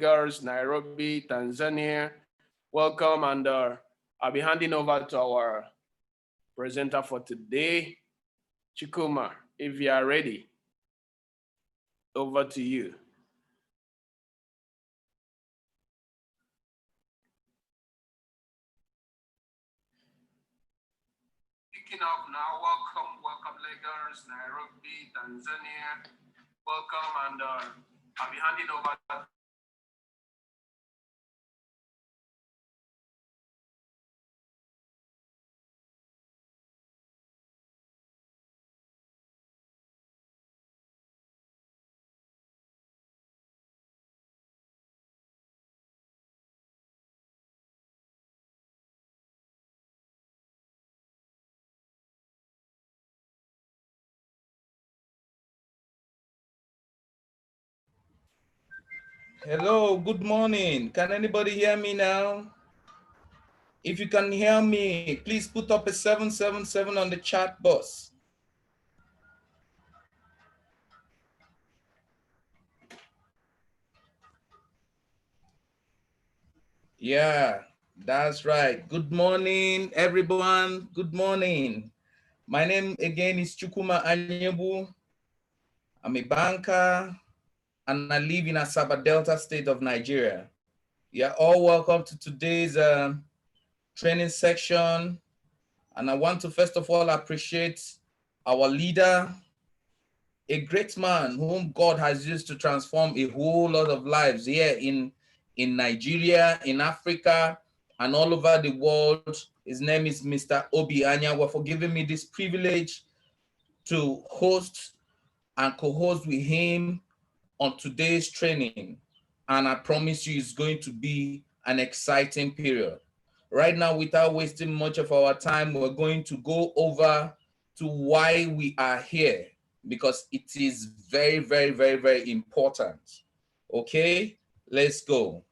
Lagos, Nairobi, Tanzania. Welcome, and I'll be handing over to our presenter for today, Chukuma. If you are ready, over to you. Kicking off now, welcome Lagos, Nairobi, Tanzania. Welcome, and I'll be handing over. Hello, good morning. Can anybody hear me now? If you can hear me, please put up a 777 on the chat box. Yeah, that's right. Good morning, everyone. Good morning. My name again is Chukuma Anyebu. I'm a banker and I live in Asaba Delta State of Nigeria. You're all welcome to today's training section. And I want to first of all appreciate our leader, a great man whom God has used to transform a whole lot of lives here in Nigeria, in Africa, and all over the world. His name is Mr. Obi Anyanwu, for giving me this privilege to host and co-host with him on today's training. And I promise you it's going to be an exciting period. Right now, without wasting much of our time, we're going to go over to why we are here, because it is very, very, very, very important. Okay, let's go.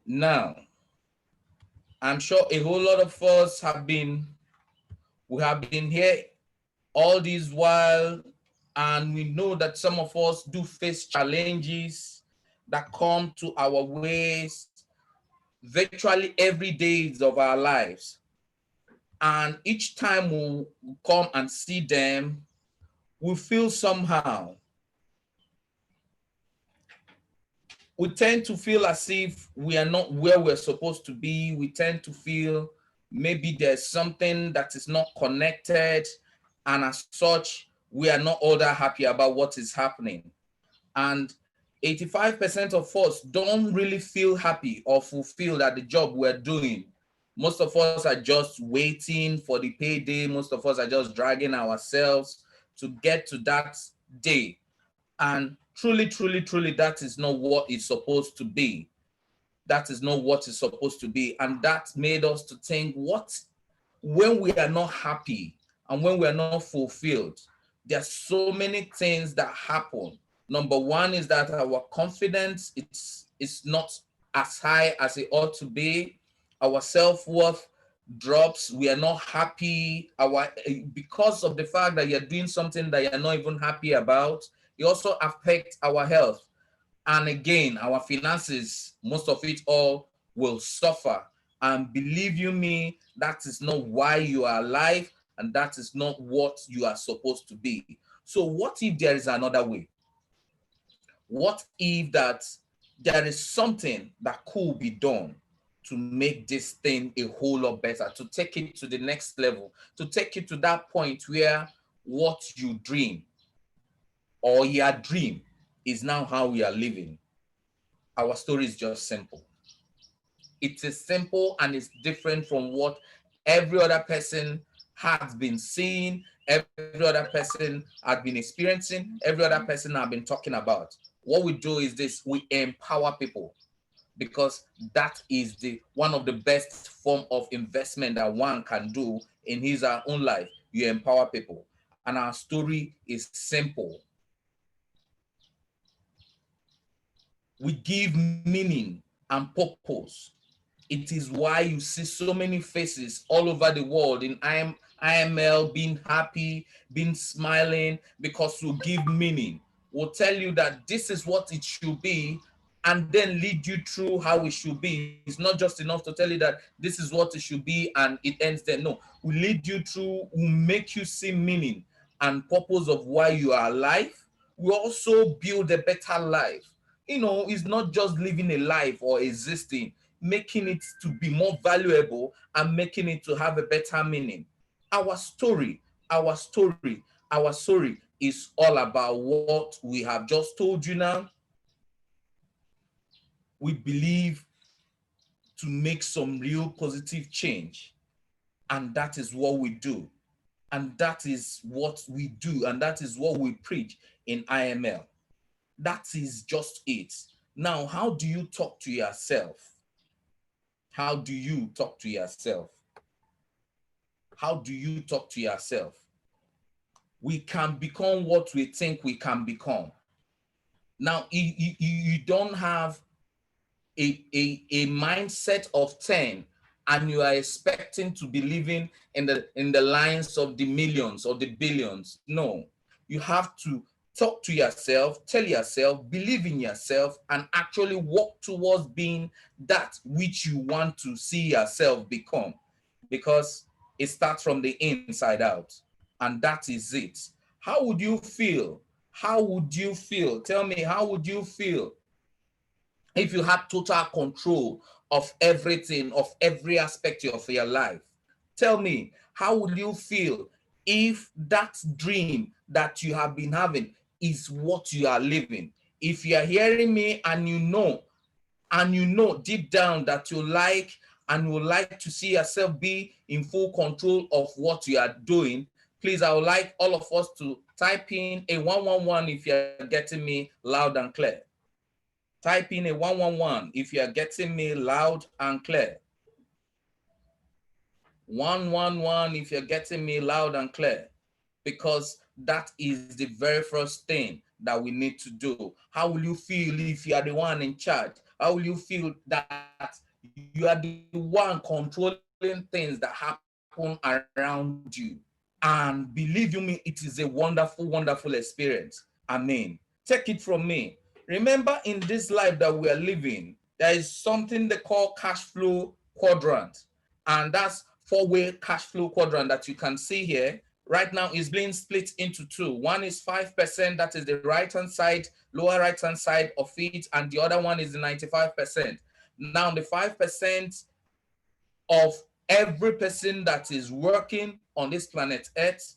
Now, I'm sure a whole lot of us we have been here all this while, and we know that some of us do face challenges that come to our ways virtually every day of our lives. And each time we come and see them, we feel somehow. We tend to feel as if we are not where we're supposed to be. We tend to feel maybe there's something that is not connected, and as such, we are not all that happy about what is happening. And 85% of us don't really feel happy or fulfilled at the job we're doing. Most of us are just waiting for the payday. Most of us are just dragging ourselves to get to that day. And truly, truly, truly, that is not what it's supposed to be. That is not what it's supposed to be. And that made us to think, when we are not happy and when we are not fulfilled, there's so many things that happen. Number one is that our confidence is not as high as it ought to be. Our self-worth drops. We are not happy. Because of the fact that you're doing something that you're not even happy about, it also affects our health. And again, our finances, most of it all will suffer. And believe you me, that is not why you are alive, and that is not what you are supposed to be. So what if there is another way? What if that there is something that could be done to make this thing a whole lot better, to take it to the next level, to take it to that point where what you dream or your dream is now how we are living? Our story is just simple. It is simple and it's different from what every other person has been seeing, every other person has been experiencing, every other person has been talking about. What we do is this: we empower people, because that is one of the best form of investment that one can do in his or her own life. You empower people. And our story is simple. We give meaning and purpose. It is why you see so many faces all over the world. And IML, being happy, being smiling, because we'll give meaning. We'll tell you that this is what it should be, and then lead you through how it should be. It's not just enough to tell you that this is what it should be and it ends there. No, we lead you through, we make you see meaning and purpose of why you are alive. We also build a better life. You know, it's not just living a life or existing, making it to be more valuable and making it to have a better meaning. Our story, our story, our story is all about what we have just told you now. We believe to make some real positive change, and that is what we do. And that is what we do, and that is what we preach in IML. That is just it. Now, how do you talk to yourself? How do you talk to yourself? How do you talk to yourself? We can become what we think we can become. Now, you don't have a mindset of 10 and you are expecting to be living in the lines of the millions or the billions. No, you have to talk to yourself, tell yourself, believe in yourself, and actually work towards being that which you want to see yourself become, because it starts from the inside out, and that is it. How would you feel? How would you feel? Tell me, how would you feel if you had total control of everything, of every aspect of your life? Tell me, how would you feel if that dream that you have been having is what you are living? If you are hearing me and you know deep down that you like and would like to see yourself be in full control of what you are doing, please, I would like all of us to type in a 111 if you're getting me loud and clear. Type in a 111 if you are getting me loud and clear. 111 if you're getting me loud and clear, because that is the very first thing that we need to do. How will you feel if you are the one in charge? How will you feel that you are the one controlling things that happen around you? And believe you me, it is a wonderful, wonderful experience. Amen. Take it from me. Remember, in this life that we are living, there is something they call cash flow quadrant. And that's four-way cash flow quadrant that you can see here. Right now is being split into two. One is 5%, that is the right-hand side, lower right-hand side of it, and the other one is the 95%. Now, the 5% of every person that is working on this planet Earth,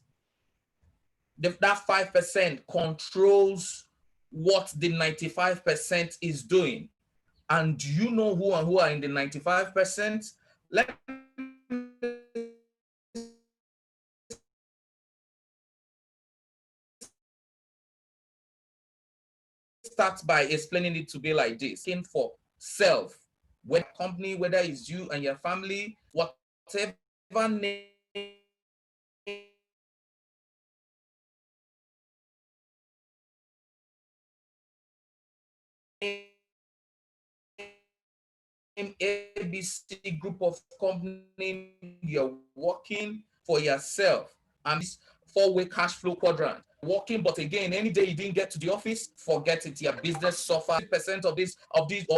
that 5% controls what the 95% is doing. And do you know who are in the 95%? Let start by explaining it to be like this. In for self, whether company, whether it's you and your family, whatever name ABC group of company, you're working for yourself. And this four-way cash flow quadrant, working, but again, any day you didn't get to the office, forget it. Your business suffers. 50% of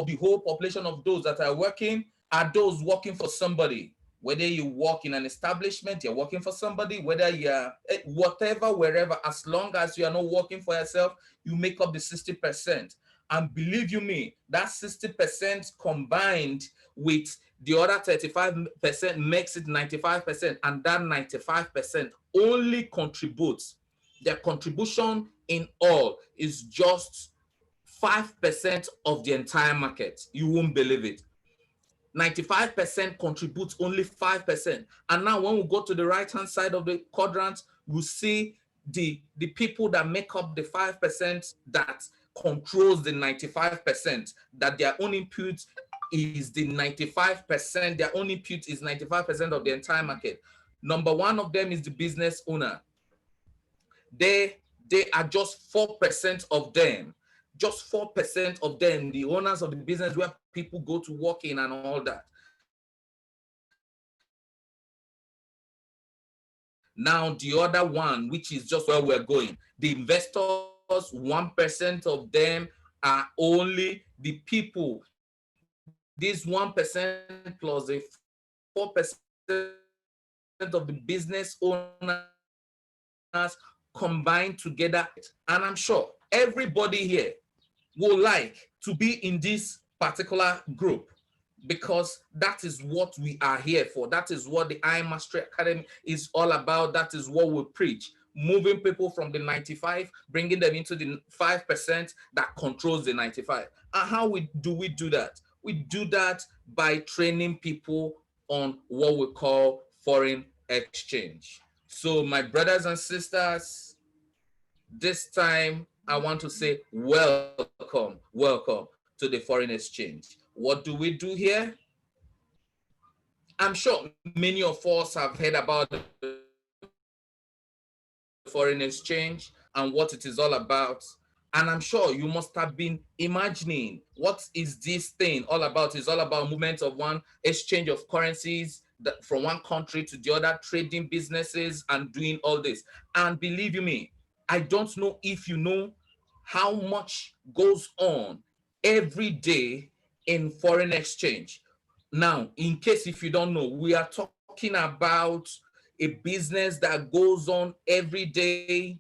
the whole population of those that are working are those working for somebody. Whether you work in an establishment, you're working for somebody, whether you're whatever, wherever, as long as you are not working for yourself, you make up the 60%. And believe you me, that 60% combined with the other 35% makes it 95%. And that 95% only contributes. Their contribution in all is just 5% of the entire market. You won't believe it. 95% contributes only 5%. And now when we go to the right-hand side of the quadrant, we see the people that make up the 5% that controls the 95%, that their own input is the 95%, their own input is 95% of the entire market. Number one of them is the business owner. They are just 4% of them. Just 4% of them, the owners of the business where people go to work in and all that. Now, the other one, which is just where we're going, the investors, 1% of them are only the people. This 1% plus the 4% of the business owners combined together. And I'm sure everybody here would like to be in this particular group, because that is what we are here for. That is what the I Mastery Academy is all about. That is what we preach. Moving people from the 95, bringing them into the 5% that controls the 95. And how do we do that? We do that by training people on what we call foreign exchange. So my brothers and sisters, this time I want to say welcome to the foreign exchange. What do we do here? I'm sure many of us have heard about the foreign exchange and what it is all about. And I'm sure you must have been imagining, what is this thing all about? It's all about movement of one exchange of currencies from one country to the other, trading businesses and doing all this. And believe you me, I don't know if you know how much goes on every day in foreign exchange. Now, in case if you don't know, we are talking about a business that goes on every day,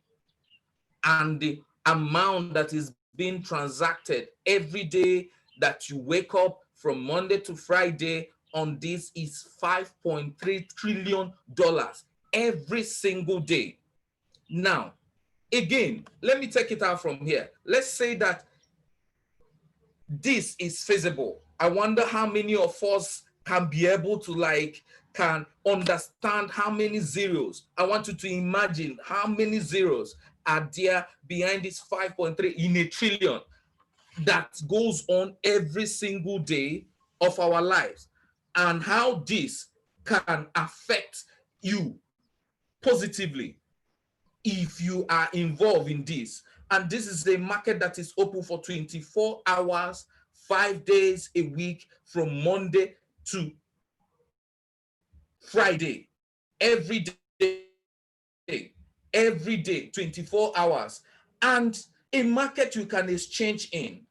and the amount that is being transacted every day that you wake up from Monday to Friday on this is $5.3 trillion every single day. Now, again, let me take it out from here. Let's say that this is feasible. I wonder how many of us can be able to can understand how many zeros. I want you to imagine how many zeros are there behind this 5.3 in a trillion that goes on every single day of our lives, and how this can affect you positively if you are involved in this. And this is a market that is open for 24 hours, 5 days a week, from Monday to Friday, every day, 24 hours. And a market you can exchange in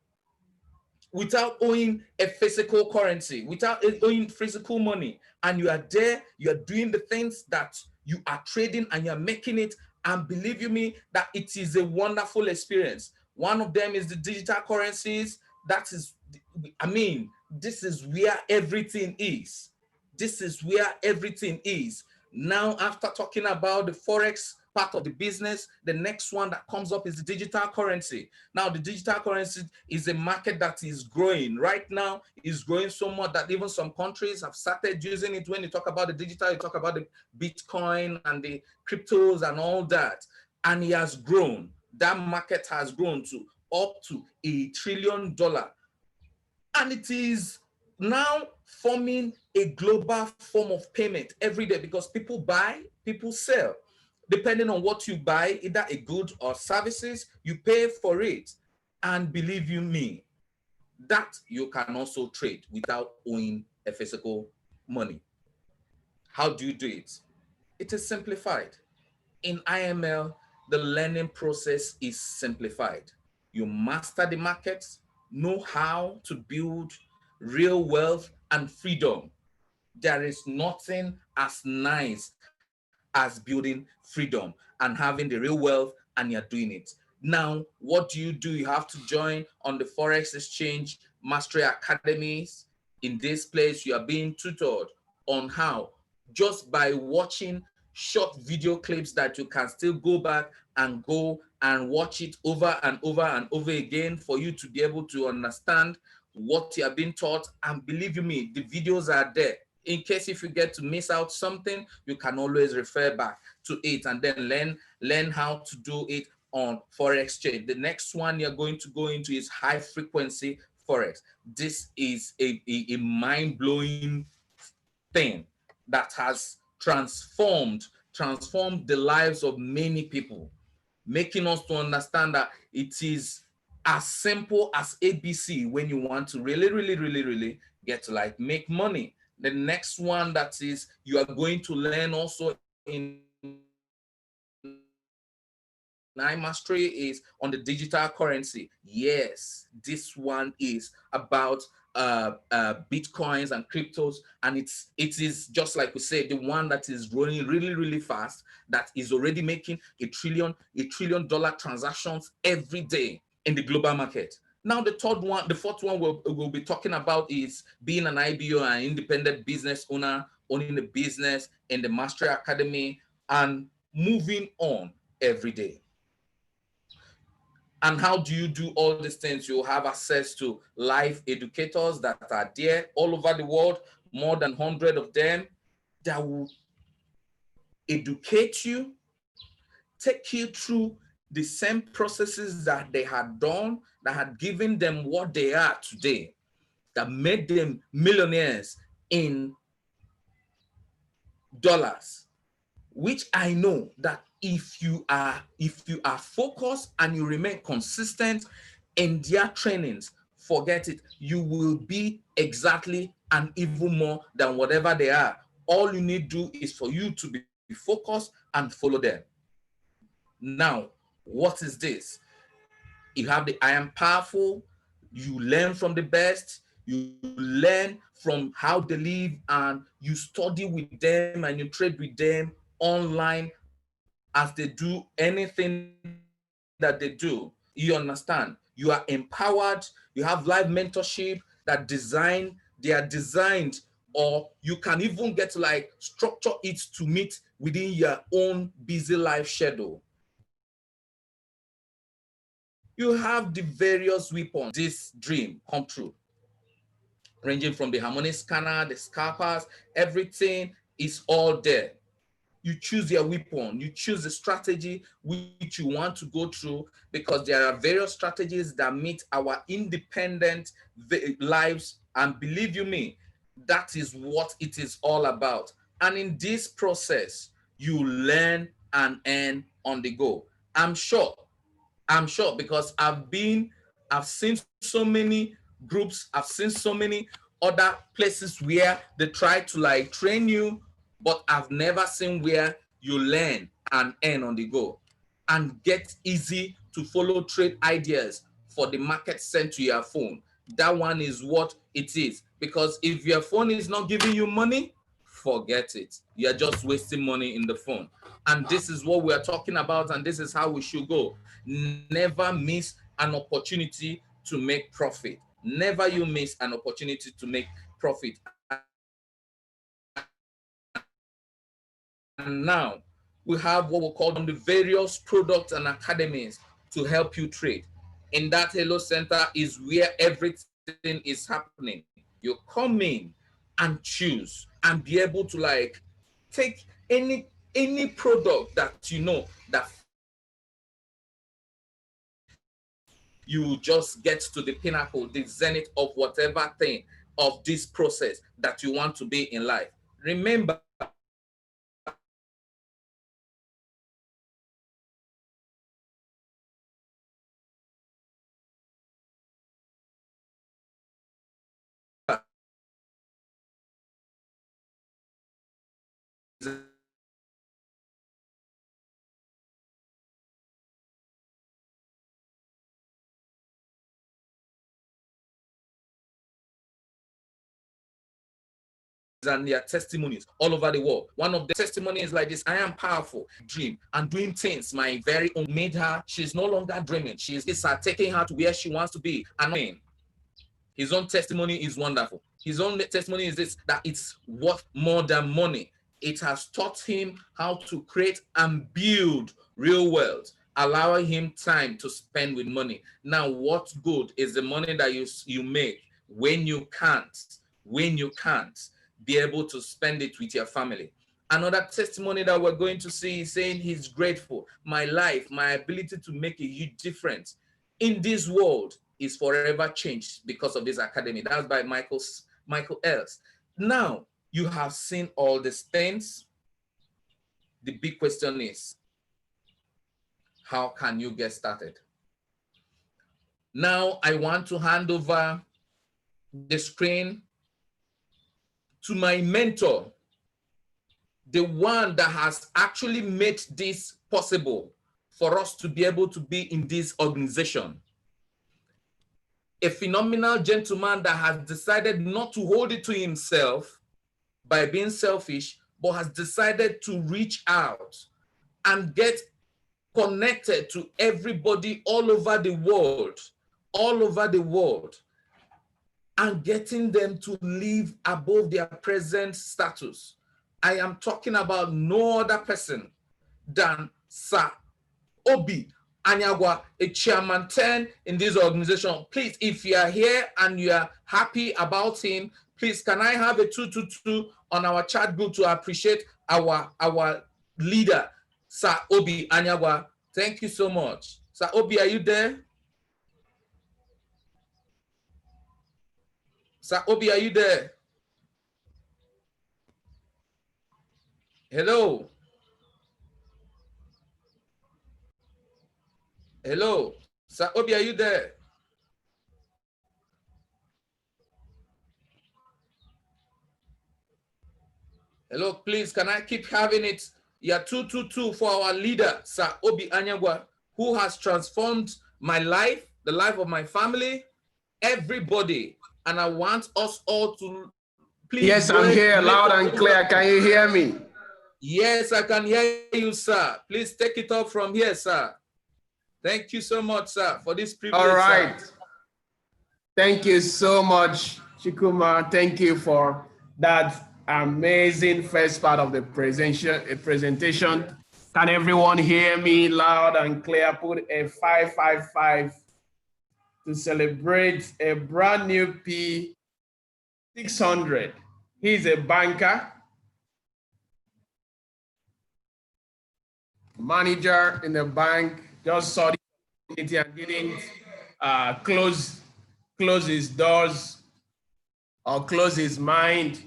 without owing a physical currency, without owing physical money. And you are there, you are doing the things that you are trading and you're making it. And believe you me, that it is a wonderful experience. One of them is the digital currencies. That is, I mean, this is where everything is. This is where everything is. Now, after talking about the Forex part of the business, the next one that comes up is the digital currency. Now, the digital currency is a market that is growing. Right now, is growing so much that even some countries have started using it. When you talk about the digital, you talk about the Bitcoin and the cryptos and all that. And it has grown. That market has grown to up to $1 trillion. And it is now forming a global form of payment every day, because people buy, people sell. Depending on what you buy, either a good or services, you pay for it. And believe you me, that you can also trade without owing a physical money. How do you do it? It is simplified. In IML, the learning process is simplified. You master the markets, know how to build real wealth and freedom. There is nothing as nice as building freedom and having the real wealth, and you're doing it. Now, what do? You have to join on the Forex Exchange Mastery Academies. In this place, you are being tutored on how, just by watching short video clips that you can still go back and watch it over and over and over again, for you to be able to understand what you are being taught. And believe you me, the videos are there. In case if you get to miss out something, you can always refer back to it and then learn how to do it on Forex Exchange. The next one you're going to go into is High Frequency Forex. This is a mind-blowing thing that has transformed the lives of many people, making us to understand that it is as simple as ABC when you want to really get to make money. The next one that is you are going to learn also in mastery is on the digital currency. Yes, this one is about bitcoins and cryptos, and it is just like we said, the one that is growing really, really fast, that is already making a trillion dollar transactions every day in the global market. Now the fourth one we'll be talking about is being an IBO, an independent business owner, owning a business in the Mastery Academy, and moving on every day. And how do you do all these things? You have access to live educators that are there all over the world, more than 100 of them, that will educate you, take you through the same processes that they had done, that had given them what they are today, that made them millionaires in dollars, which I know that if you are focused and you remain consistent in their trainings, forget it, you will be exactly and even more than whatever they are. All you need to do is for you to be focused and follow them. Now, what is this? You have the I am powerful, you learn from the best, you learn from how they live, and you study with them and you trade with them online as they do anything that they do. You understand? You are empowered, you have live mentorship they are designed, or you can even get to like structure it to meet within your own busy life schedule. You have the various weapons this dream come true, ranging from the harmonic scanner, the scalpers, everything is all there. You choose your weapon, you choose the strategy which you want to go through, because there are various strategies that meet our independent lives. And believe you me, that is what it is all about. And in this process, you learn and earn on the go. I'm sure because I've seen so many groups, I've seen so many other places where they try to like train you, but I've never seen where you learn and earn on the go and get easy to follow trade ideas for the market sent to your phone. That one is what it is, because if your phone is not giving you money, forget it. You're just wasting money in the phone. And this is what we are talking about, and this is how we should go. Never miss an opportunity to make profit. Never you miss an opportunity to make profit. And now we have what we call the various products and academies to help you trade. In that Hello Center is where everything is happening. You come in and choose and be able to like take any product that you know that you just get to the pinnacle, the zenith of whatever thing of this process that you want to be in life. Remember, and their testimonies all over the world. One of the testimonies like this: I am powerful, dream, and doing things my very own made her. She's no longer dreaming. She's taking her to where she wants to be. And his own testimony is wonderful. His own testimony is this: that it's worth more than money. It has taught him how to create and build real wealth, allowing him time to spend with money. Now, what good is the money that you make when you can't be able to spend it with your family? Another testimony that we're going to see is saying he's grateful. My life, my ability to make a huge difference in this world is forever changed because of this academy. That's by Michael Els. Now, you have seen all these things. The big question is, how can you get started? Now, I want to hand over the screen to my mentor, the one that has actually made this possible for us to be able to be in this organization. A phenomenal gentleman that has decided not to hold it to himself by being selfish, but has decided to reach out and get connected to everybody all over the world, and getting them to live above their present status. I am talking about no other person than Sir Obi Anyagwa, a chairman 10 in this organization. Please, if you are here and you are happy about him, please, can I have a 222 on our chat group to appreciate our leader, Sir Obi Anyagwa. Thank you so much. Sir Obi, are you there? Sir Obi, are you there? Hello. Hello. Sir Obi, are you there? Hello, please, can I keep having it? Yeah, 222 for our leader, Sir Obi Anyagwa, who has transformed my life, the life of my family, everybody. And I want us all to please. Yes, I'm here, loud and clear. Can you hear me? Yes, I can hear you, sir. Please take it up from here, sir. Thank you so much, sir, for this privilege. All right. Sir. Thank you so much, Chikuma. Thank you for that amazing first part of the presentation. Can everyone hear me loud and clear? Put a 555 to celebrate a brand new P600. He's a banker, manager in the bank, just saw the opportunity and didn't close his doors or close his mind.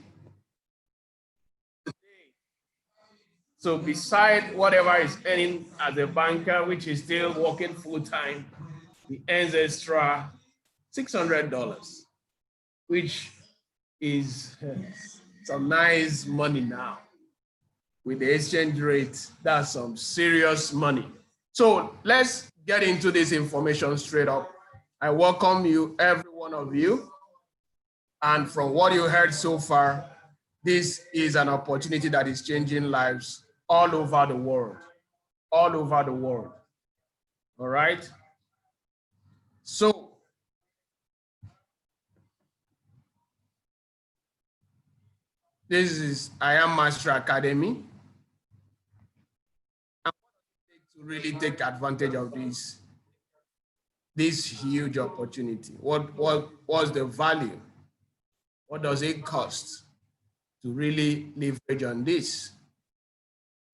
So beside whatever he's earning as a banker, which is still working full-time, he earns extra $600, which is some nice money now. With the exchange rate, that's some serious money. So let's get into this information straight up. I welcome you, every one of you. And from what you heard so far, this is an opportunity that is changing lives all over the world, all over the world. All right. So this is I Am Master Academy. And to really take advantage of this huge opportunity. What's the value? What does it cost to really leverage on this?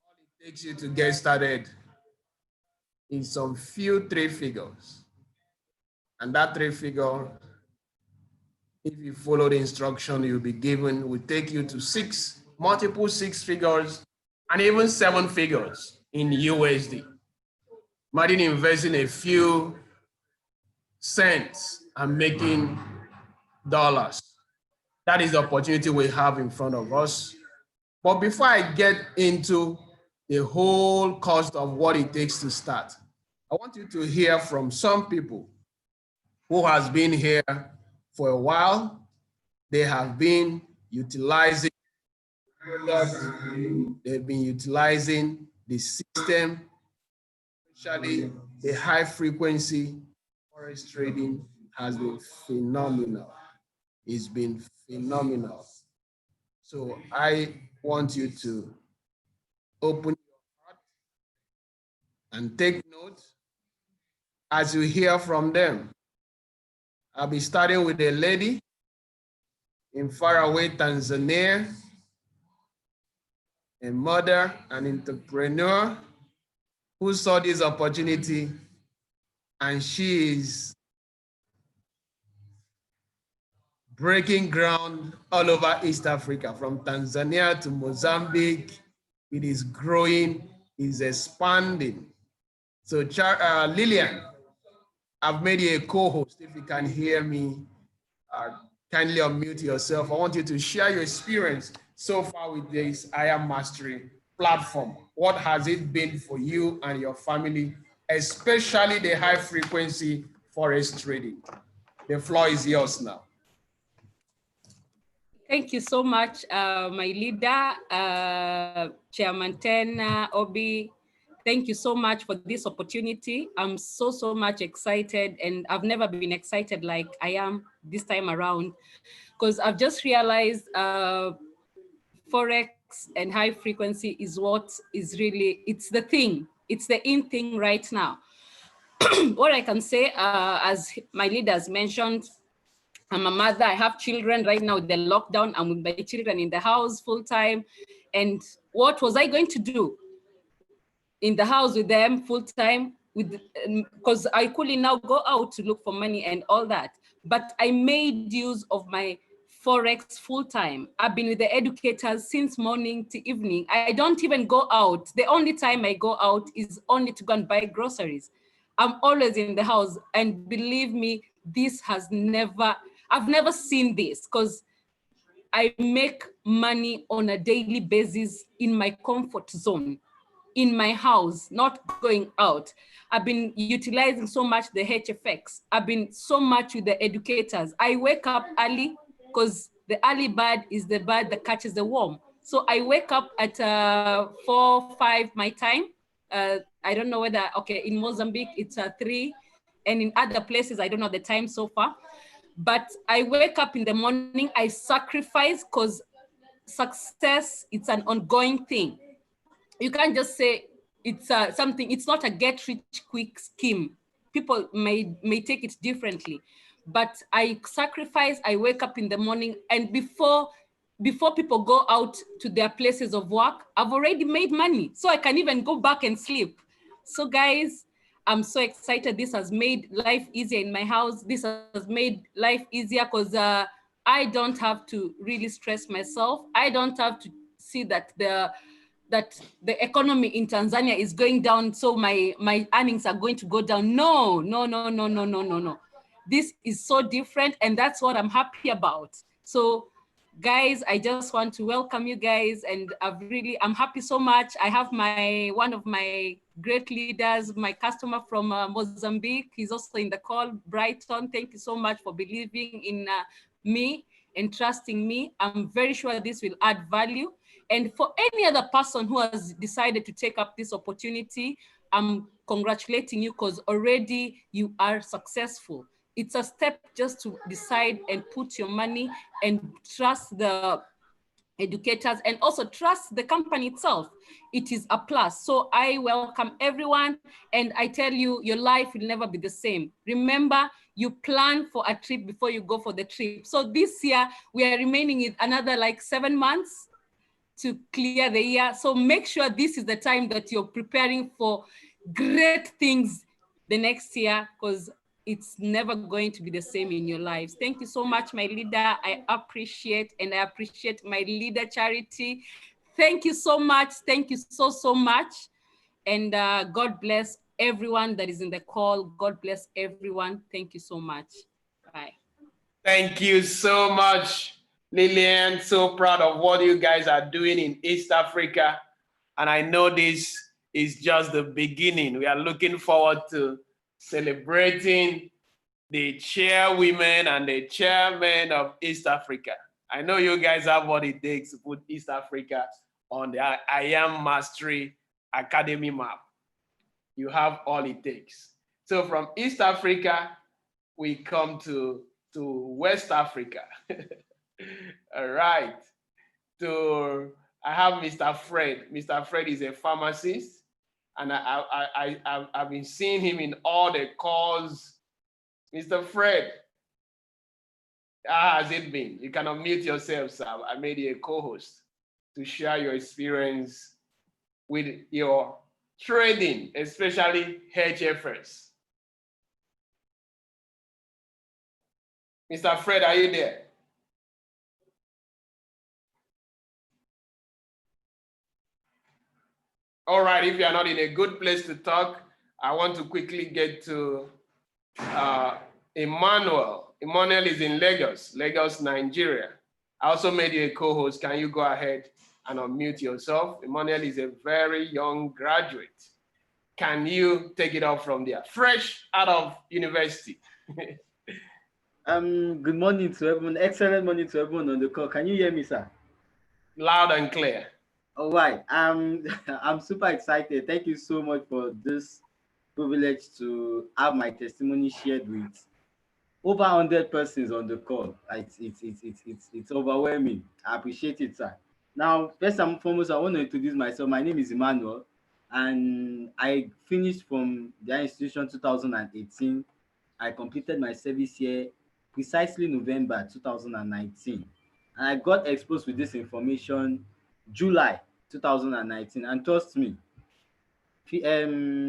All it takes you to get started is some few 3 figures. And that 3 figure, if you follow the instruction you'll be given, will take you to multiple 6 figures, and even 7 figures in USD. Imagine investing a few cents and making dollars. That is the opportunity we have in front of us. But before I get into the whole cost of what it takes to start, I want you to hear from some people who has been here for a while. They have been utilizing they've been utilizing the system, especially the high frequency forex trading has been phenomenal. It's been phenomenal. So I want you to open your heart and take note as you hear from them. I'll be starting with a lady in faraway Tanzania, a mother, an entrepreneur who saw this opportunity, and she is breaking ground all over East Africa, from Tanzania to Mozambique. It is growing, is expanding. So Lillian, I've made you a co-host. If you can hear me, kindly unmute yourself. I want you to share your experience so far with this I Am Mastery platform. What has it been for you and your family especially the high frequency forex trading. The floor is yours now. Thank you so much, my leader, Chairman Ten Obi. Thank you so much for this opportunity. I'm so much excited, and I've never been excited like I am this time around, because I've just realized Forex and high frequency is what is really, it's the thing. It's the in thing right now. What I can say, as my leaders mentioned, I'm a mother, I have children right now, the lockdown, I'm with my children in the house full time. And what was I going to do? In the house with them full time, because I couldn't now go out to look for money and all that. But I made use of my Forex full time. I've been with the educators since morning to evening. I don't even go out. The only time I go out is only to go and buy groceries. I'm always in the house, and believe me, this has never, I've never seen this, because I make money on a daily basis in my comfort zone, in my house, not going out. I've been utilizing so much the HFFX. I've been so much with the educators. I wake up early, because the early bird is the bird that catches the worm. So I wake up at 4, 5 my time. I don't know whether, okay, in Mozambique, it's 3. And in other places, I don't know the time so far. But I wake up in the morning, I sacrifice, because success, it's an ongoing thing. You can't just say it's something, it's not a get rich quick scheme. People may take it differently, but I sacrifice, I wake up in the morning, and before people go out to their places of work, I've already made money. So I can even go back and sleep. So guys, I'm so excited. This has made life easier in my house. This has made life easier, because I don't have to really stress myself. I don't have to see that the economy in Tanzania is going down, so my earnings are going to go down. No. This is so different, and that's what I'm happy about. So guys, I just want to welcome you guys, and I'm happy so much. I have one of my great leaders, my customer from Mozambique. He's also in the call, Brighton. Thank you so much for believing in me and trusting me. I'm very sure this will add value. And for any other person who has decided to take up this opportunity, I'm congratulating you, because already you are successful. It's a step just to decide and put your money and trust the educators, and also trust the company itself. It is a plus. So I welcome everyone, and I tell you, your life will never be the same. Remember, you plan for a trip before you go for the trip. So this year, we are remaining in another like 7 months to clear the year. So make sure this is the time that you're preparing for great things the next year, because it's never going to be the same in your lives. Thank you so much, my leader. I appreciate my leader Charity. Thank you so much. Thank you so much. And God bless everyone that is in the call. God bless everyone. Thank you so much. Bye. Thank you so much, Lillian. So proud of what you guys are doing in East Africa. And I know this is just the beginning. We are looking forward to celebrating the chairwomen and the chairmen of East Africa. I know you guys have what it takes to put East Africa on the I Am Mastery Academy map. You have all it takes. So from East Africa, we come to West Africa. All right. I have Mr. Fred. Mr. Fred is a pharmacist, and I've been seeing him in all the calls. Mr. Fred, how has it been? You can unmute yourself, sir. I made you a co-host to share your experience with your trading, especially HFFX. Mr. Fred, are you there? All right, if you are not in a good place to talk, I want to quickly get to Emmanuel. Emmanuel is in Lagos, Nigeria. I also made you a co-host. Can you go ahead and unmute yourself? Emmanuel is a very young graduate can you take it off from there? Fresh out of university. Good morning to everyone. Excellent morning to everyone on the call. Can you hear me, sir? Loud and clear. All right. I'm super excited. Thank you so much for this privilege to have my testimony shared with over 100 persons on the call. It's overwhelming. I appreciate it, sir. Now, first and foremost, I want to introduce myself. My name is Emmanuel, and I finished from the institution 2018. I completed my service year precisely November 2019, and I got exposed with this information July 2019. And trust me,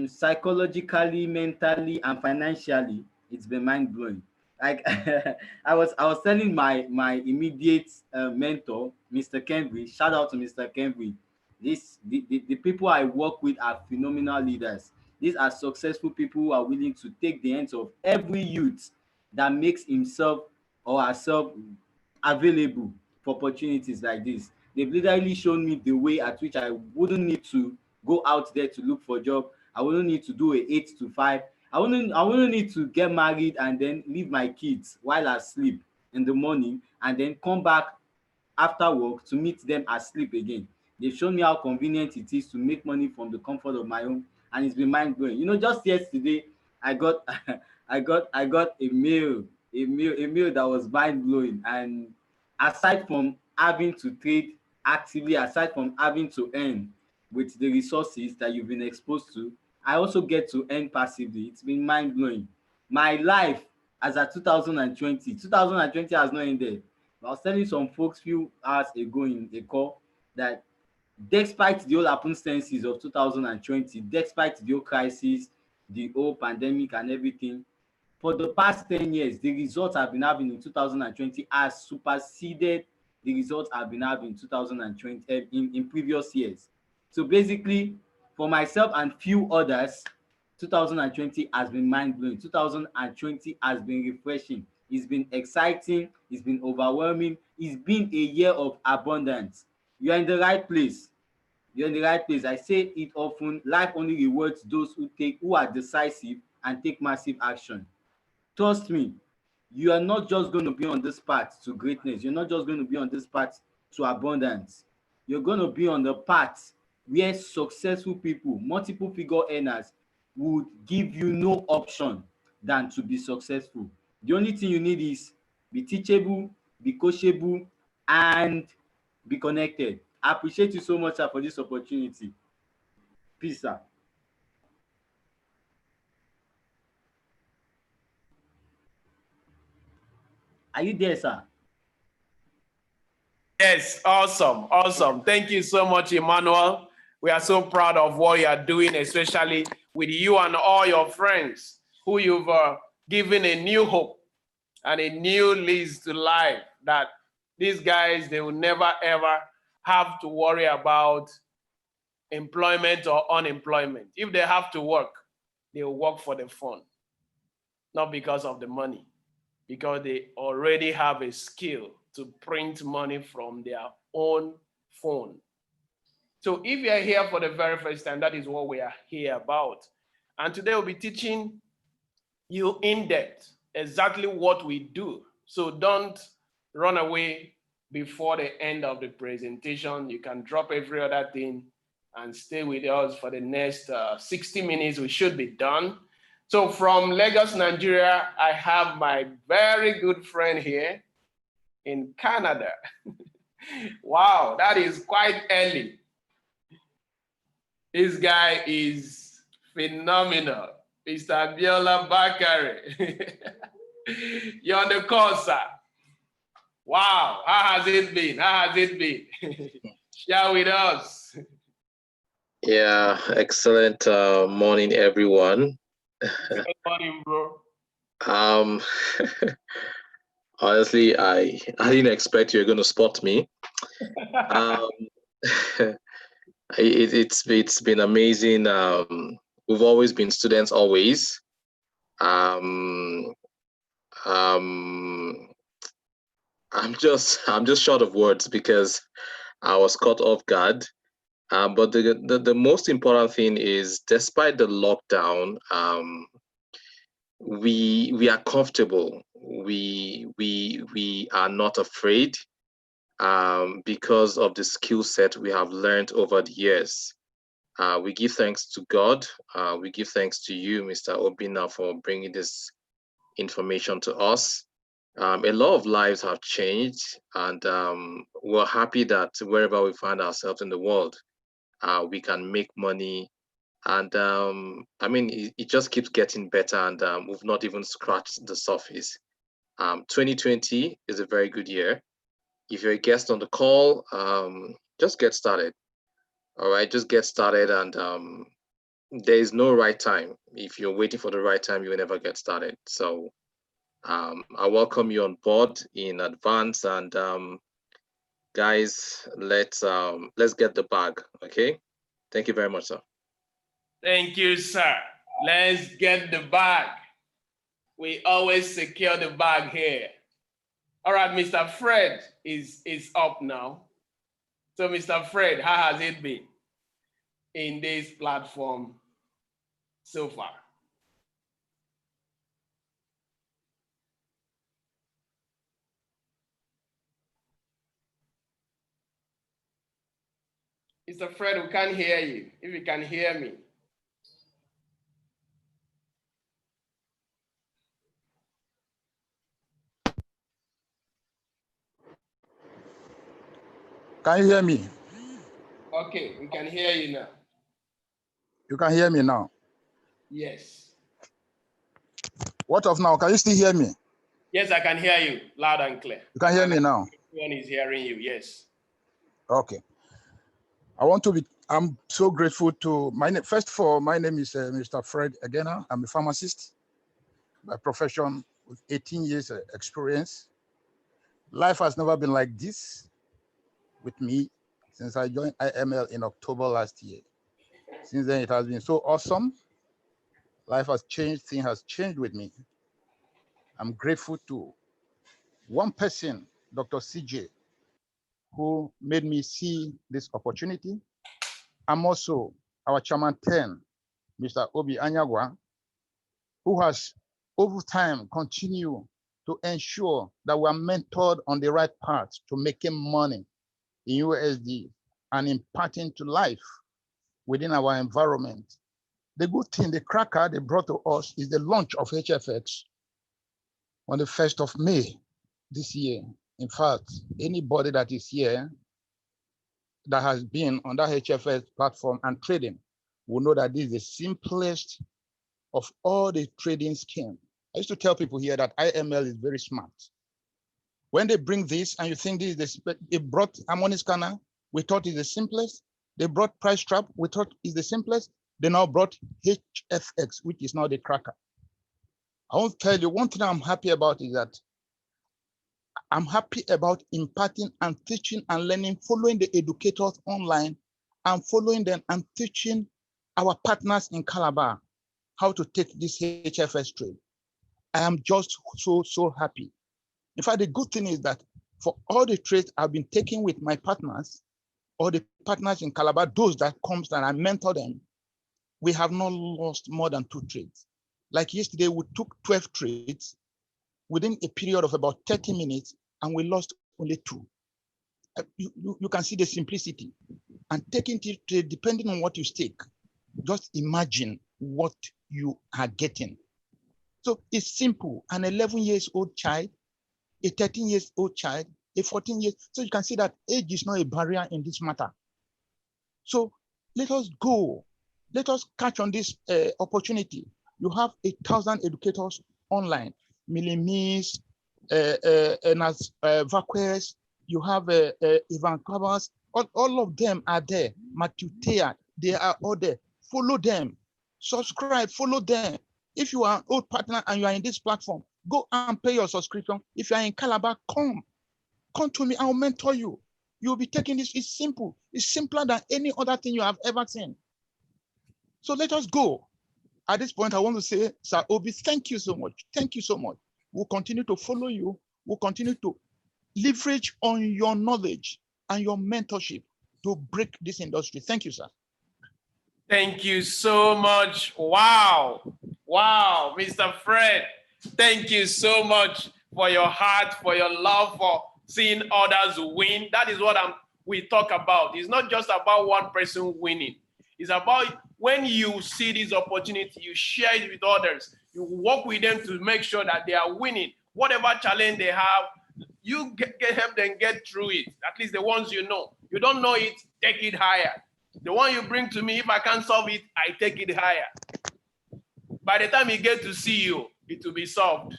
psychologically, mentally, and financially, it's been mind blowing. Like I was telling my immediate mentor, Mr. Kenbury. Shout out to Mr. Kenbury. The people I work with are phenomenal leaders. These are successful people who are willing to take the hands of every youth that makes himself or herself available for opportunities like this. They've literally shown me the way at which I wouldn't need to go out there to look for a job. I wouldn't need to do a 8 to 5. I wouldn't need to get married and then leave my kids while I sleep in the morning and then come back after work to meet them asleep again. They've shown me how convenient it is to make money from the comfort of my home, and it's been mind blowing. Just yesterday I got I got a mail that was mind blowing. And aside from having to trade actively, aside from having to earn with the resources that you've been exposed to, I also get to earn passively. It's been mind blowing. My life as at 2020 has not ended. I was telling some folks few hours ago in a call that despite the whole circumstances of 2020, despite the whole crisis, the whole pandemic and everything, for the past 10 years, the results I've been having in 2020 has superseded the results I've been having in 2020 in previous years. So basically, for myself and few others, 2020 has been mind-blowing. 2020 has been refreshing. It's been exciting. It's been overwhelming. It's been a year of abundance. You're in the right place. You're in the right place. I say it often, life only rewards those who are decisive and take massive action. Trust me, you are not just going to be on this path to greatness. You're not just going to be on this path to abundance. You're going to be on the path where successful people, multiple figure earners, would give you no option than to be successful. The only thing you need is be teachable, be coachable, and be connected. I appreciate you so much, sir, for this opportunity. Peace, sir. Are you there, sir? Yes, awesome, awesome. Thank you so much, Emmanuel. We are so proud of what you are doing, especially with you and all your friends who you've given a new hope and a new lease to life, that these guys, they will never ever have to worry about employment or unemployment. If they have to work, they will work for the fun, not because of the money, because they already have a skill to print money from their own phone. So if you're here for the very first time, that is what we are here about. And today we'll be teaching you in depth exactly what we do. So don't run away before the end of the presentation. You can drop every other thing and stay with us for the next 60 minutes. We should be done. So from Lagos, Nigeria, I have my very good friend here in Canada. Wow, that is quite early. This guy is phenomenal. Mr. Biola Bakare. You're on the call, sir. Wow, how has it been? How has it been? Share with us. Yeah, excellent morning, everyone. Good morning, bro. Honestly, I didn't expect you were going to spot me. It's been amazing. We've always been students, always. I'm just short of words because I was caught off guard. But the most important thing is, despite the lockdown, we are comfortable. We are not afraid, because of the skill set we have learned over the years. We give thanks to God. We give thanks to you, Mr. Obina, for bringing this information to us. A lot of lives have changed, and we're happy that wherever we find ourselves in the world, we can make money. And I mean, it just keeps getting better, and we've not even scratched the surface. 2020 is a very good year. If you're a guest on the call, just get started. All right, just get started, and there is no right time. If you're waiting for the right time, you will never get started. So I welcome you on board in advance, and guys, let's get the bag. Okay, thank you very much, sir. Thank you, sir. Let's get the bag. We always secure the bag here. All right, Mr. Fred is up now. So, Mr. Fred, how has it been in this platform so far? Mr. Fred, we can't hear you. If you can hear me. Can you hear me? Okay, we can hear you now. You can hear me now. Yes. What of now? Can you still hear me? Yes, I can hear you loud and clear. You can hear me now. Everyone is hearing you, yes. Okay. I'm so grateful to first of all, my name is Mr. Fred Egena. I'm a pharmacist by profession with 18 years experience. Life has never been like this with me since I joined IML in October last year. Since then, it has been so awesome. Life has changed, things has changed with me. I'm grateful to one person, Dr. CJ, who made me see this opportunity. I'm also our chairman 10, Mr. Obi Anyagwa, who has over time continued to ensure that we are mentored on the right path to making money in USD and imparting to life within our environment. The good thing, the cracker they brought to us is the launch of HFX on the 1st of May this year. In fact, anybody that is here that has been on that HFX platform and trading will know that this is the simplest of all the trading schemes. I used to tell people here that IML is very smart. When they bring this and you think this is they brought harmonic scanner, we thought is the simplest. They brought price trap, we thought is the simplest. They now brought HFX, which is now the cracker. I want to tell you one thing I'm happy about is that I'm happy about imparting and teaching and learning, following the educators online and following them and teaching our partners in Calabar how to take this HFS trade. I am just so happy. In fact, the good thing is that for all the trades I've been taking with my partners, or the partners in Calabar, those that comes and I mentor them, we have not lost more than 2 trades. Like yesterday, we took 12 trades within a period of about 30 minutes, and we lost only 2. You can see the simplicity. And taking trade, depending on what you stake, just imagine what you are getting. So it's simple. An 11-year-old child, a 13-year-old child, a 14 years. So you can see that age is not a barrier in this matter. So let us go. Let us catch on this opportunity. You have 1,000 educators online. Millimis, Vaquez, you have Ivan Clavas, all of them are there. Matthew Tea, they are all there. Follow them, subscribe, follow them. If you are an old partner and you are in this platform, go and pay your subscription. If you are in Calabar, come to me, I'll mentor you. You'll be taking this, it's simple. It's simpler than any other thing you have ever seen. So let us go. At this point, I want to say, Sir Obi, thank you so much. Thank you so much. We'll continue to follow you. We'll continue to leverage on your knowledge and your mentorship to break this industry. Thank you, sir. Thank you so much. Wow. Wow, Mr. Fred. Thank you so much for your heart, for your love, for seeing others win. That is what we talk about. It's not just about one person winning. It's about when you see this opportunity, you share it with others. You work with them to make sure that they are winning. Whatever challenge they have, you help them get through it. At least the ones you know. You don't know it, take it higher. The one you bring to me, if I can't solve it, I take it higher. By the time you get to see you, it will be solved.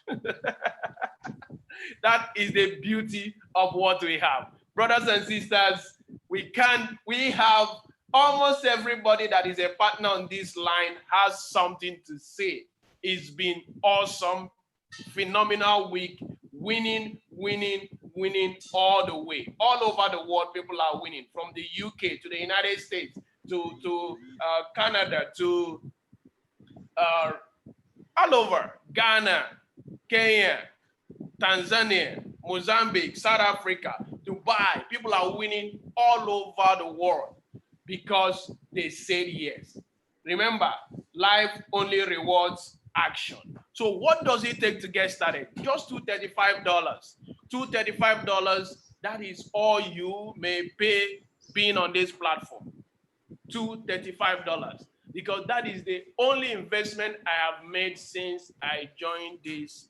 That is the beauty of what we have. Brothers and sisters, we have almost everybody that is a partner on this line has something to say. It's been awesome, phenomenal week, winning all the way. All over the world, people are winning, from the UK to the United States to Canada to all over, Ghana, Kenya, Tanzania, Mozambique, South Africa, Dubai. People are winning all over the world because they said yes. Remember, life only rewards action. So what does it take to get started? Just $235. $235, that is all you may pay being on this platform. $235, because that is the only investment I have made since I joined this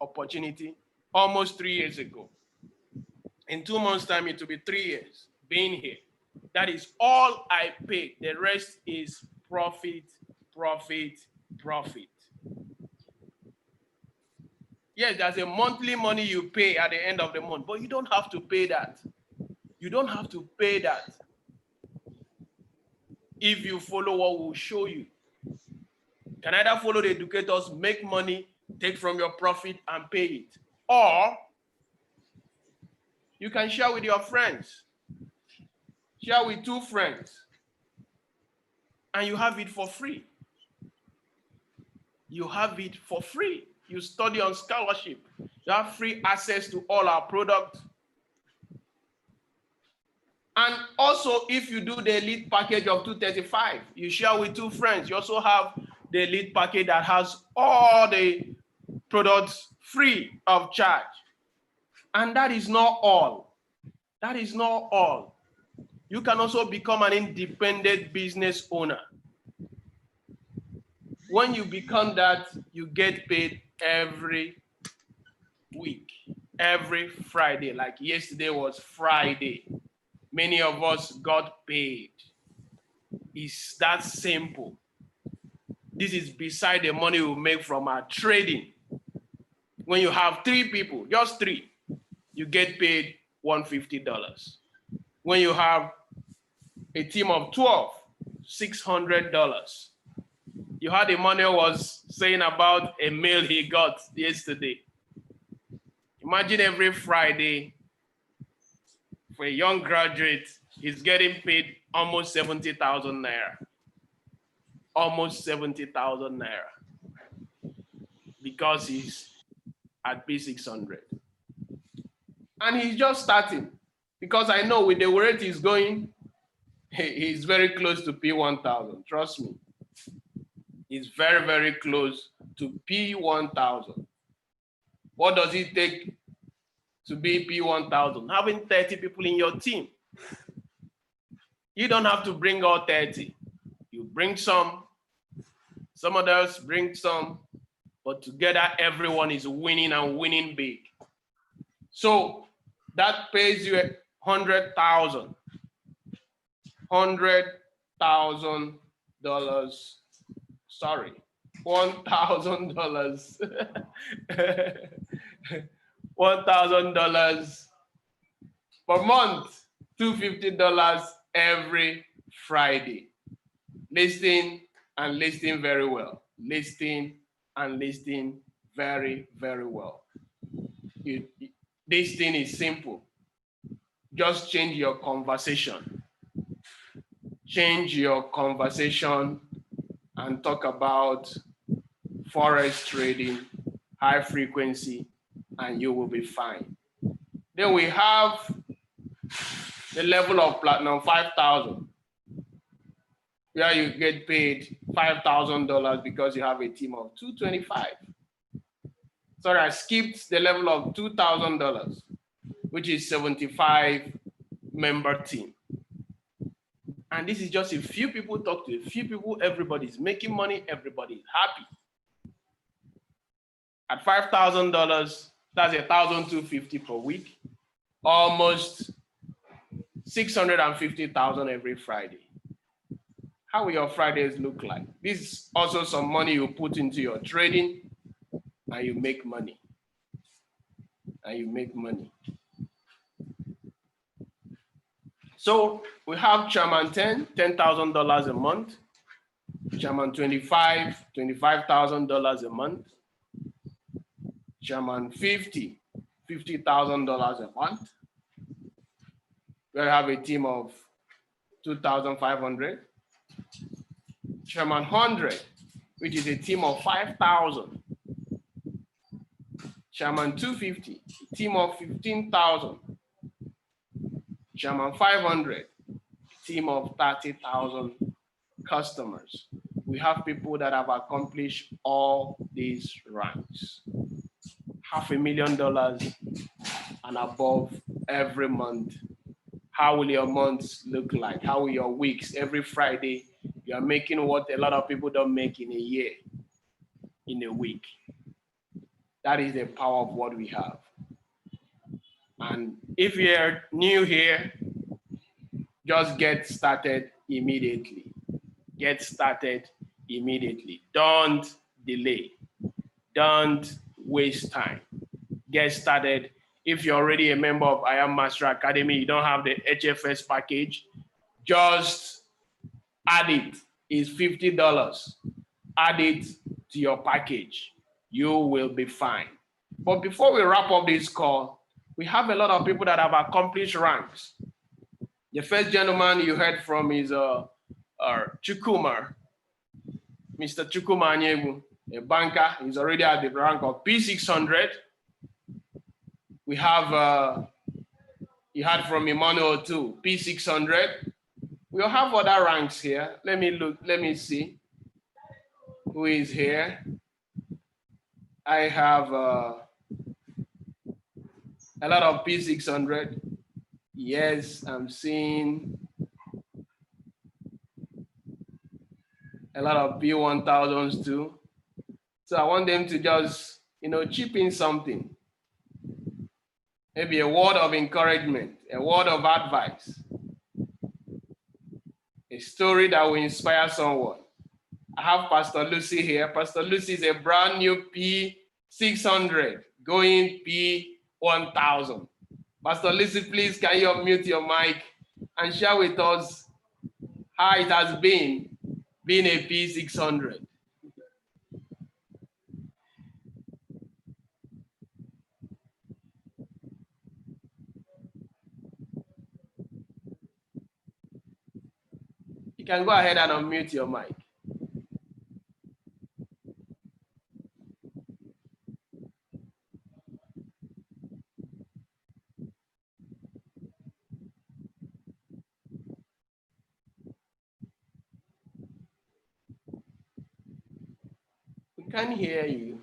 opportunity almost 3 years ago. In 2 months' time, it will be 3 years being here. That is all I pay. The rest is profit, profit, profit. Yes, there's a monthly money you pay at the end of the month, but you don't have to pay that. You don't have to pay that if you follow what we'll show you. You can either follow the educators, make money, take from your profit and pay it, or you can share with your friends. Share with 2 friends, and you have it for free. You have it for free. You study on scholarship. You have free access to all our products. And also, if you do the elite package of $235, you share with 2 friends. You also have the elite package that has all the products free of charge. And that is not all. That is not all. You can also become an independent business owner. When you become that, you get paid every week, every Friday. Like yesterday was Friday. Many of us got paid. It's that simple. This is beside the money we make from our trading. When you have 3 people, just 3, you get paid $150. When you have a team of 12, $600. You heard Emmanuel was saying about a mail he got yesterday. Imagine every Friday for a young graduate, he's getting paid almost 70,000 naira. Almost 70,000 naira. Because he's at P600. And he's just starting. Because I know with the rate he's going, he's very close to P1000. Trust me. He's very, very close to P1000. What does it take to be P1000? Having 30 people in your team. You don't have to bring all 30. You bring some others bring some, but together everyone is winning and winning big. So that pays you $100,000. $100,000. Sorry, $1,000. $1,000 per month, $250 every Friday. Listing and listing very well. Listing and listing very, very well. This thing is simple. Just change your conversation. Change your conversation and talk about forex trading, high frequency, and you will be fine. Then we have the level of platinum 5,000, where you get paid $5,000 because you have a team of 225. Sorry, I skipped the level of $2,000, which is 75 member team. And this is just a few people talk to a few people, everybody's making money, everybody's happy. At $5,000, that's $1,250 per week, almost 650,000 every Friday. How will your Fridays look like? This is also some money you put into your trading, and you make money. And you make money. So we have Chairman 10, $10,000 a month. Chairman 25, $25,000 a month. Chairman 50, $50,000 a month. We have a team of 2,500. Chairman 100, which is a team of 5,000. Chairman 250, a team of 15,000. Chairman 500, a team of 30,000 customers. We have people that have accomplished all these ranks. $500,000 and above every month. How will your months look like? How will your weeks? Every Friday, you are making what a lot of people don't make in a year, in a week. That is the power of what we have. And if you're new here, just get started immediately. Get started immediately. Don't delay. Don't waste time. Get started. If you're already a member of I Am Master Academy, you don't have the HFS package, just add it. It's $50. Add it to your package. You will be fine. But before we wrap up this call, we have a lot of people that have accomplished ranks. The first gentleman you heard from is Chukwuma, Mr. Chukwuma Anyegu, a banker. He's already at the rank of P600. We have, you heard from Emmanuel too, P600. We'll have other ranks here. Let me look, let me see who is here. I have a lot of P600. Yes, I'm seeing a lot of P1000s too. So I want them to just, chip in something. Maybe a word of encouragement, a word of advice, a story that will inspire someone. I have Pastor Lucy here. Pastor Lucy is a brand new P600 going P1000. Pastor Lucy, please can you unmute your mic and share with us how it has been being a P600? You can go ahead and unmute your mic. We can't hear you.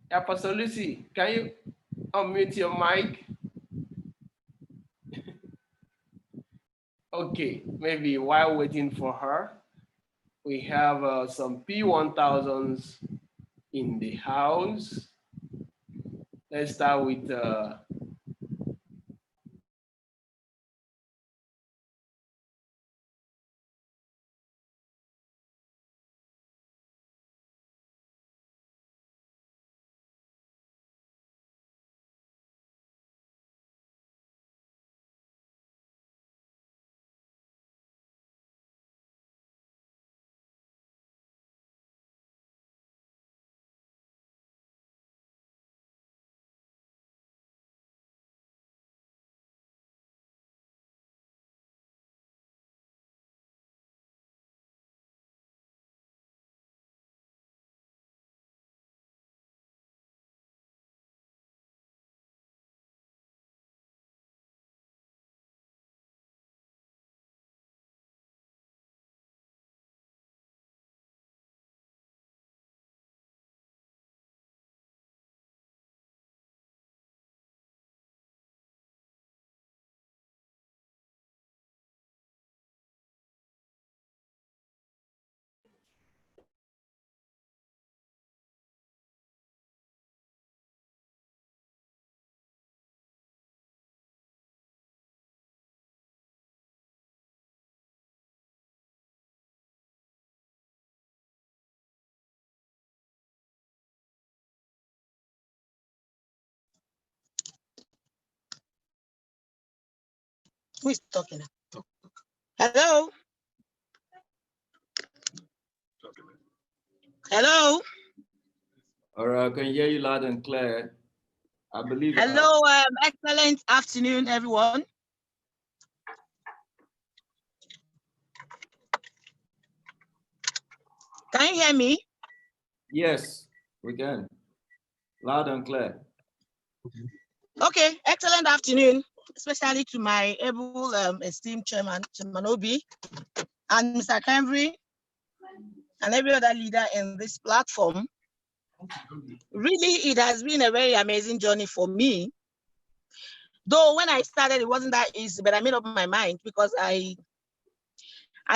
Yeah, Pastor Lucy, can you unmute your mic? Okay, maybe while waiting for her, we have some P1000s in the house. Let's start with Who is talking? Hello? Hello? All right, I can hear you loud and clear. I believe. Hello, excellent afternoon, everyone. Can you hear me? Yes, we can. Loud and clear. Okay, excellent afternoon, especially to my able esteemed Chairman Obi, and Mr. Henry, and every other leader in this platform. Really, it has been a very amazing journey for me. Though when I started, it wasn't that easy, but I made up my mind because I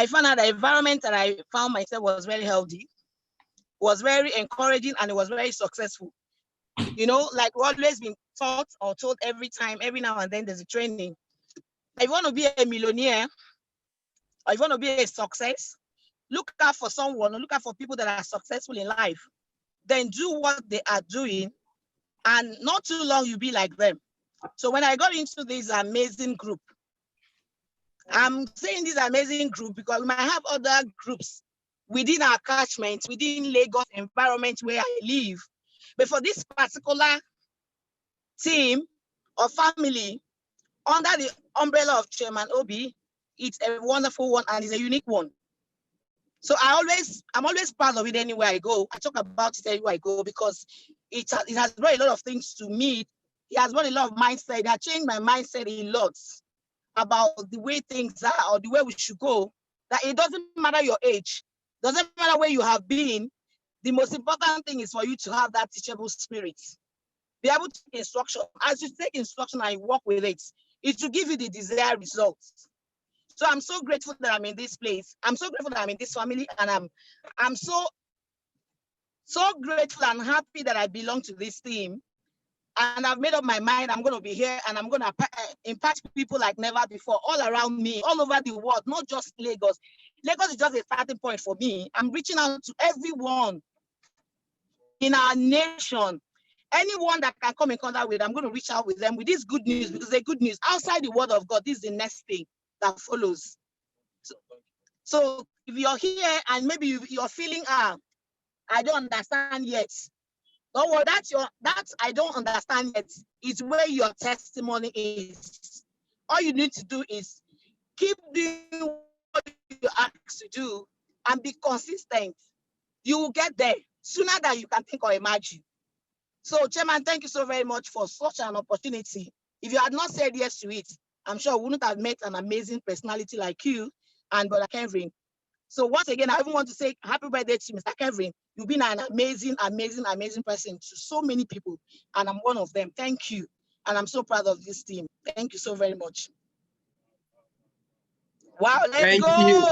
found out the environment that I found myself was very healthy, was very encouraging, and it was very successful. You know, like we've always been taught or told every time, every now and then there's a training. If you want to be a millionaire, or if you want to be a success, look out for someone or look out for people that are successful in life. Then do what they are doing, and not too long you'll be like them. So when I got into this amazing group, I'm saying this amazing group because we might have other groups within our catchment, within Lagos environment where I live. But for this particular team or family, under the umbrella of Chairman Obi, it's a wonderful one and it's a unique one. So I'm always proud of it anywhere I go. I talk about it anywhere I go because it has brought a lot of things to me. It has brought a lot of mindset. It has changed my mindset a lot about the way things are or the way we should go. That it doesn't matter your age, doesn't matter where you have been. The most important thing is for you to have that teachable spirit. Be able to take instruction. As you take instruction and you work with it, it will give you the desired results. So I'm so grateful that I'm in this place. I'm so grateful that I'm in this family, and I'm so grateful and happy that I belong to this team. And I've made up my mind. I'm going to be here, and I'm going to impact people like never before, all around me, all over the world, not just Lagos. Lagos is just a starting point for me. I'm reaching out to everyone in our nation. Anyone that can come in contact with, I'm going to reach out with them with this good news, because the good news outside the word of God, this is the next thing that follows. So if you're here and maybe you're feeling, I don't understand yet. Don't worry, that's I don't understand yet is where your testimony is. All you need to do is keep doing what you're asked to do and be consistent. You will get there sooner than you can think or imagine. So, Chairman, thank you so very much for such an opportunity. If you had not said yes to it, I'm sure we wouldn't have met an amazing personality like you and Brother Kevin. So once again, I even want to say happy birthday to Mr. Kevin. You've been an amazing, amazing, amazing person to so many people, and I'm one of them. Thank you. And I'm so proud of this team. Thank you so very much. Wow, let's go.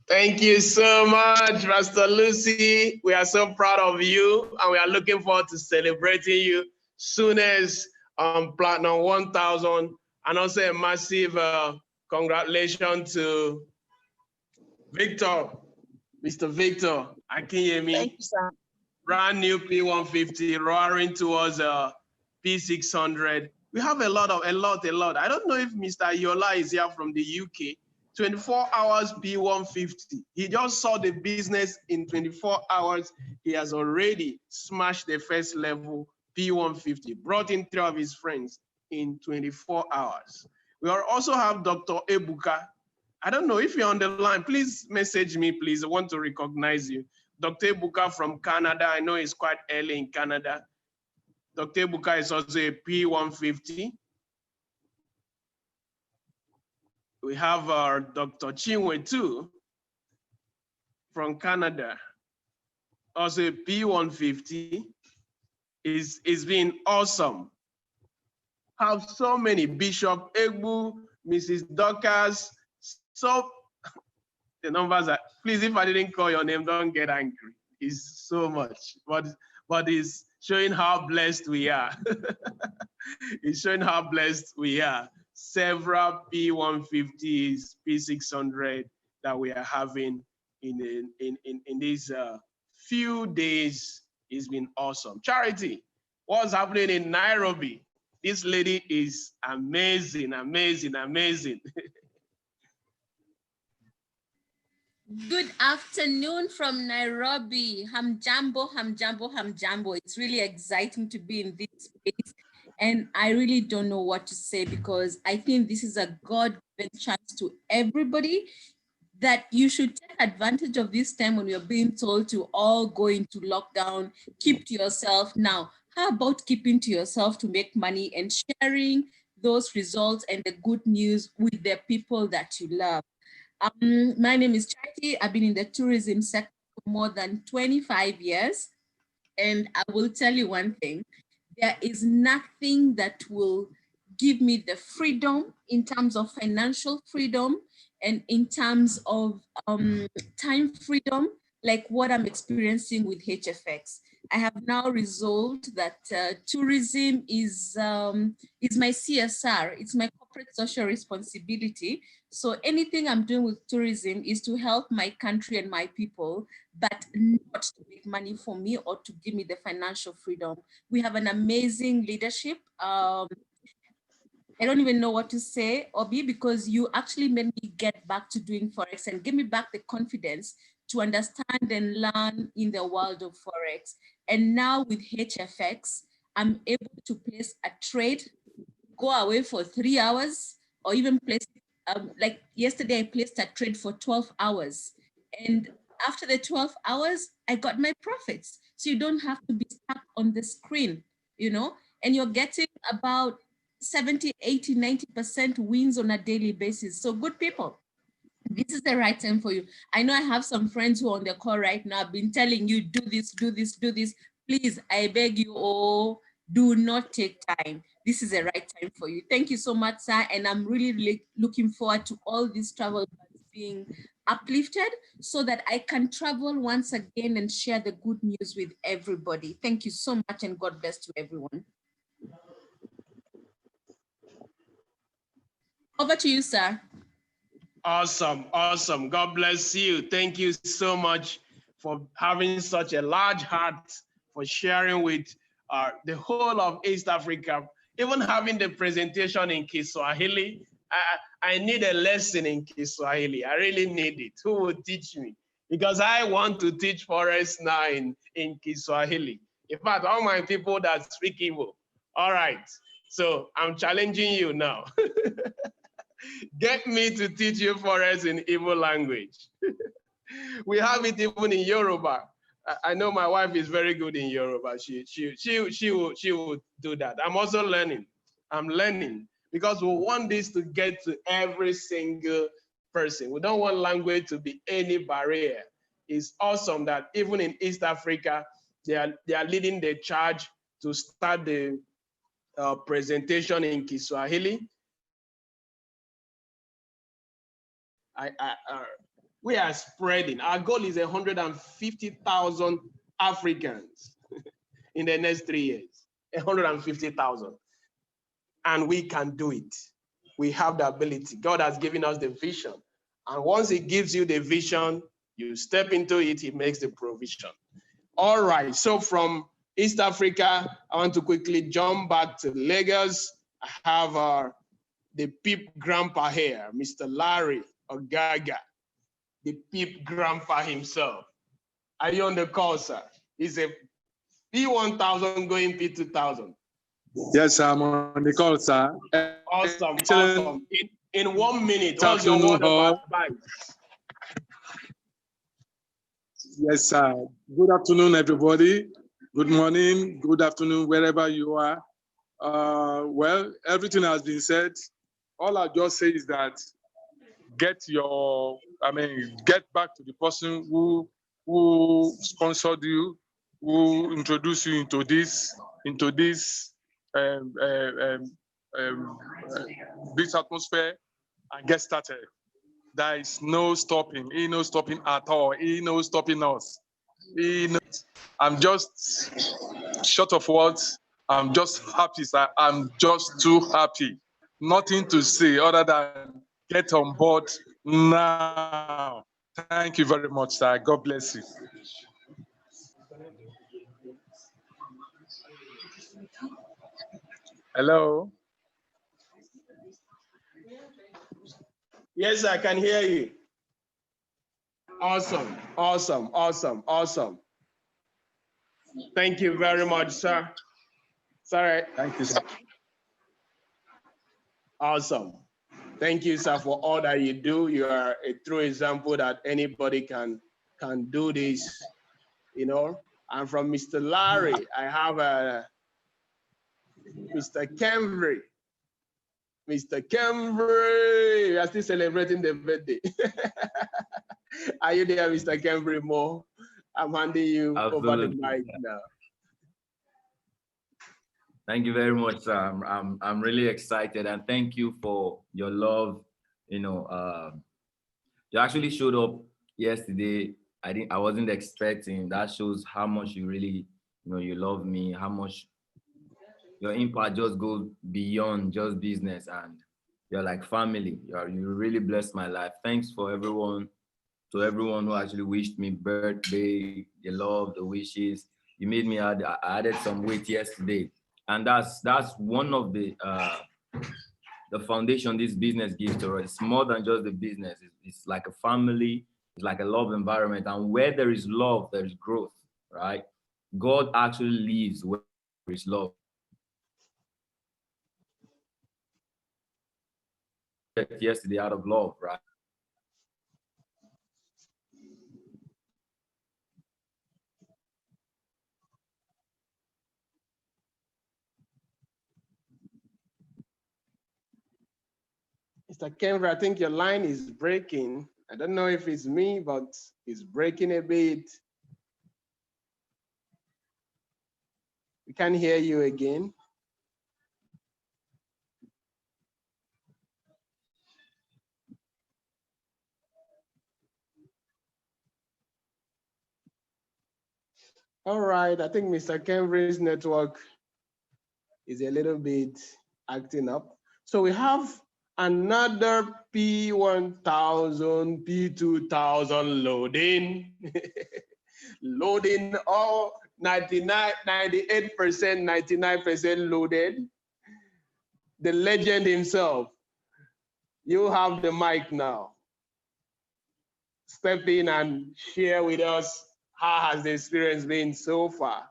Thank you so much, Pastor Lucy. We are so proud of you, and we are looking forward to celebrating you soon as Platinum 1000. And also a massive congratulations to Victor, Mr. Victor Akinyemi. Thank you, sir. Brand new P150 roaring towards P600. We have a lot. I don't know if Mr. Yola is here from the UK. 24 hours P150. He just saw the business in 24 hours. He has already smashed the first level P150, brought in 3 of his friends in 24 hours. We also have Dr. Ebuka. I don't know if you're on the line, please message me, please. I want to recognize you. Dr. Ebuka from Canada. I know it's quite early in Canada. Dr. Ebuka is also a P150. We have our Dr. Chinwe too from Canada. Also a P150. It's been awesome. Have so many, Bishop Egbu, Mrs. Dorcas. So the numbers are, please, if I didn't call your name, don't get angry. It's so much, but it's showing how blessed we are. It's showing how blessed we are. Several P150s, P600 that we are having in these few days. It's been awesome. Charity, what's happening in Nairobi? This lady is amazing, amazing, amazing. Good afternoon from Nairobi. Hamjambo, hamjambo, hamjambo. It's really exciting to be in this space. And I really don't know what to say because I think this is a God-given chance to everybody that you should take advantage of this time when you're being told to all go into lockdown, keep to yourself. Now, how about keeping to yourself to make money and sharing those results and the good news with the people that you love? My name is Chati. I've been in the tourism sector for more than 25 years. And I will tell you one thing, there is nothing that will give me the freedom in terms of financial freedom and in terms of time freedom, like what I'm experiencing with HFX. I have now resolved that tourism is my CSR, it's my corporate social responsibility. So anything I'm doing with tourism is to help my country and my people, but not to make money for me or to give me the financial freedom. We have an amazing leadership. I don't even know what to say, Obi, because you actually made me get back to doing Forex and give me back the confidence to understand and learn in the world of Forex. And now with HFX, I'm able to place a trade, go away for 3 hours, or even place, like yesterday, I placed a trade for 12 hours. And after the 12 hours, I got my profits. So you don't have to be stuck on the screen, you know, and you're getting about 70, 80, 90% wins on a daily basis. So good people, this is the right time for you. I know I have some friends who are on the call right now. I've been telling you, do this, do this, do this. Please, I beg you all, do not take time. This is the right time for you. Thank you so much, sir. And I'm really looking forward to all these travel being uplifted so that I can travel once again and share the good news with everybody. Thank you so much and God bless to everyone. Over to you, sir. Awesome, awesome. God bless you. Thank you so much for having such a large heart, for sharing with the whole of East Africa, even having the presentation in Kiswahili. I need a lesson in Kiswahili. I really need it. Who will teach me? Because I want to teach Forex now in Kiswahili. In fact, all my people that speak Igbo. All right. So I'm challenging you now. Get me to teach you Forex in Igbo language. We have it even in Yoruba. I know my wife is very good in Yoruba. She will do that. I'm also learning. I'm learning because we want this to get to every single person. We don't want language to be any barrier. It's awesome that even in East Africa, they are leading the charge to start the presentation in Kiswahili. We are spreading. Our goal is 150,000 Africans in the next 3 years. 150,000. And we can do it. We have the ability. God has given us the vision. And once He gives you the vision, you step into it, He makes the provision. All right. So from East Africa, I want to quickly jump back to Lagos. I have the PIP grandpa here, Mr. Larry Ogaga, the PIP grandpa himself. Are you on the call, sir? He's a P1000 going P2000. Yes, I'm on the call, sir. Awesome, awesome. In 1 minute, what's your word of advice? Yes, sir. Good afternoon, everybody. Good morning, good afternoon, wherever you are. Well, everything has been said. All I just say is that get back to the person who sponsored you, who introduced you into this this atmosphere, and get started. There is no stopping. He no stopping at all. He no stopping us. I'm just short of words. I'm just happy, sir. I'm just too happy. Nothing to say other than get on board now. Thank you very much, sir. God bless you. Hello. Yes, I can hear you. Awesome, awesome, awesome, awesome. Thank you very much, sir. Sorry. Thank you, sir. Awesome. Thank you, sir, for all that you do. You are a true example that anybody can do this, you know. And from Mr. Larry, I have Mr. Kemry. Mr. Kemry, we are still celebrating the birthday. Are you there, Mr. Kemry Mo? I'm handing you over the mic now. Thank you very much, sir. I'm really excited, and thank you for your love. You know, you actually showed up yesterday. I wasn't expecting. That shows how much you really, you love me. How much your impact just goes beyond just business, and you're like family. You really blessed my life. Thanks for everyone. To everyone who actually wished me birthday, the love, the wishes. You made me I added some weight yesterday. And that's one of the foundation this business gives to us. It's more than just the business. It's like a family. It's like a love environment. And where there is love, there is growth, right? God actually lives where there is love. Yesterday out of love, right? Mr. Kenver, I think your line is breaking. I don't know if it's me, but it's breaking a bit. We can't hear you again. All right, I think Mr. Kenver's network is a little bit acting up. So we have another P1000, P2000 loading. Loading all 98%, 99% loaded. The legend himself. You have the mic now. Step in and share with us how has the experience been so far.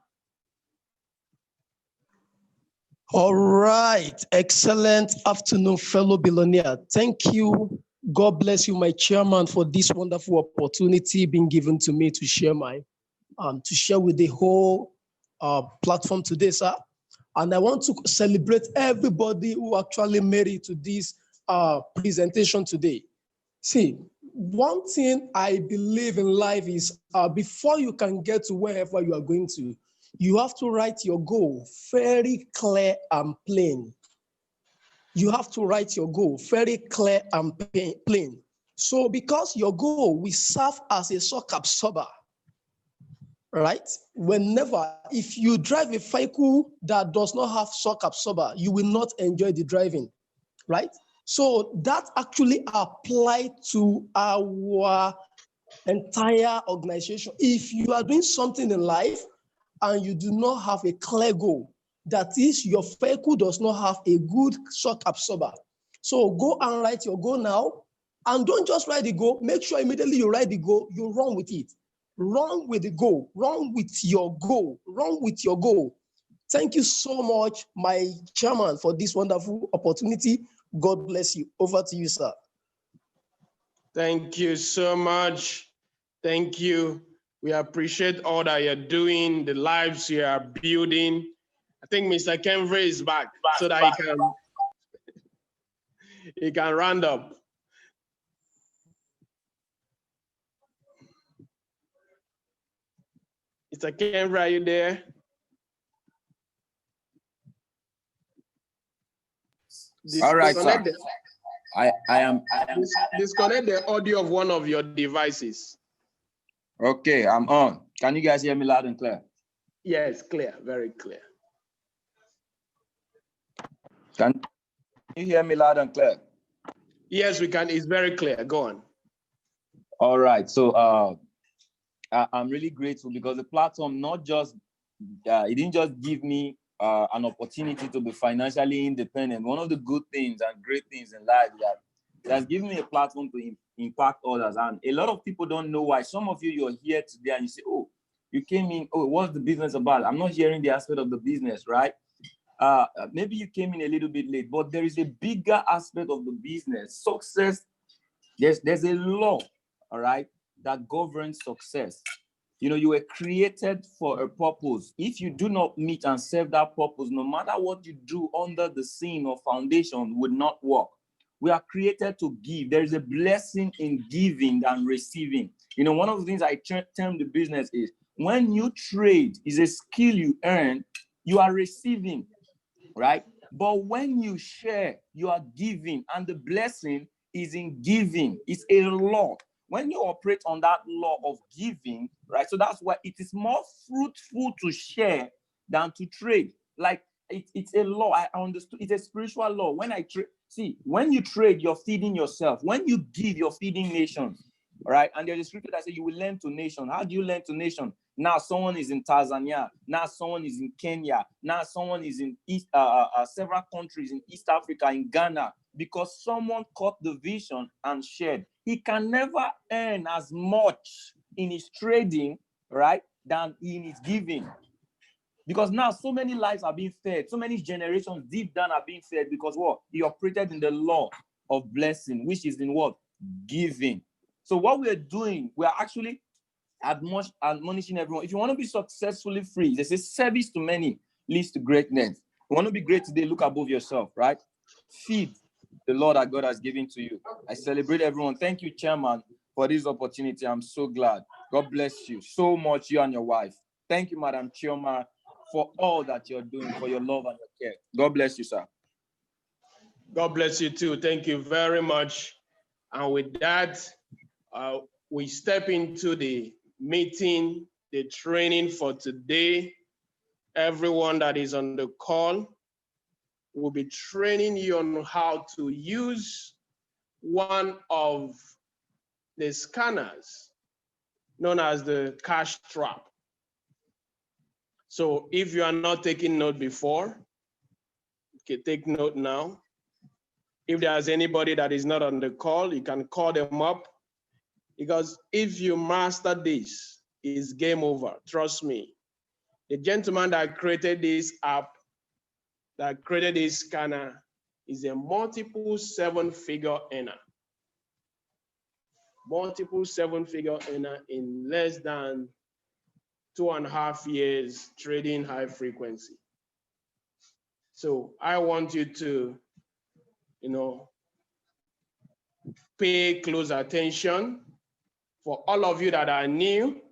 All right, excellent afternoon, fellow billionaire. Thank you. God bless you, my chairman, for this wonderful opportunity being given to me to share to share with the whole platform today, sir. And I want to celebrate everybody who actually made it to this presentation today. See, one thing I believe in life is before you can get to wherever you are going to, you have to write your goal very clear and plain. You have to write your goal very clear and plain. So because your goal will serve as a shock absorber, right? Whenever, if you drive a vehicle that does not have shock absorber, you will not enjoy the driving, right? So that actually applies to our entire organization. If you are doing something in life and you do not have a clear goal, that is, your vehicle does not have a good shock absorber. So go and write your goal now, and don't just write the goal. Make sure immediately you write the goal, you run with it. Run with the goal, run with your goal, run with your goal. Thank you so much, my chairman, for this wonderful opportunity. God bless you. Over to you, sir. Thank you so much. Thank you. We appreciate all that you're doing, the lives you are building. I think Mr. Kenvray is back so that he can round up. Mr. Kenvray, are you there? All right, sir. I am. Disconnect the audio of one of your devices. Okay, I'm on. Can you guys hear me loud and clear? Yes, clear, very clear. Can you hear me loud and clear? Yes, we can. It's very clear. Go on. All right. So I'm really grateful because the platform it didn't just give me an opportunity to be financially independent. One of the good things and great things in life is that it has given me a platform to impact others. And a lot of people don't know why. Some of you, you're here today and you say, oh, you came in, oh, what's the business about? I'm not hearing the aspect of the business, right? Maybe you came in a little bit late, but there is a bigger aspect of the business. Success, there's a law, all right, that governs success. You know, you were created for a purpose. If you do not meet and serve that purpose, no matter what you do under the scene or foundation would not work. We are created to give. There is a blessing in giving than receiving. You know, one of the things I term the business is when you trade is a skill you earn, you are receiving, right? But when you share, you are giving, and the blessing is in giving. It's a law. When you operate on that law of giving, right? So that's why it is more fruitful to share than to trade. Like it's a law. I understood. It's a spiritual law. When I trade, see, when you trade, you're feeding yourself. When you give, you're feeding nations. All right. And there's a scripture that says you will lend to nation. How do you lend to nation? Now someone is in Tanzania. Now someone is in Kenya. Now someone is in several countries in East Africa, in Ghana, because someone caught the vision and shared. He can never earn as much in his trading, right, than in his giving. Because now so many lives are being fed, so many generations deep down are being fed because what? He operated in the law of blessing, which is in what? Giving. So what we're doing, we're actually admonishing everyone. If you want to be successfully free, there's a service to many leads to greatness. You want to be great today, look above yourself, right? Feed the Lord that God has given to you. I celebrate everyone. Thank you, Chairman, for this opportunity. I'm so glad. God bless you so much, you and your wife. Thank you, Madam Chioma, for all that you're doing, for your love and your care. God bless you, sir. God bless you too. Thank you very much. And with that, we step into the meeting, the training for today. Everyone that is on the call will be training you on how to use one of the scanners known as the cash trap. So if you are not taking note before, you can take note now. If there's anybody that is not on the call, you can call them up, because if you master this, it's game over, trust me. The gentleman that created this app, that created this scanner, is a multiple seven-figure earner. Multiple seven-figure earner in less than 2.5 years trading high frequency. So I want you to, pay close attention. For all of you that are new,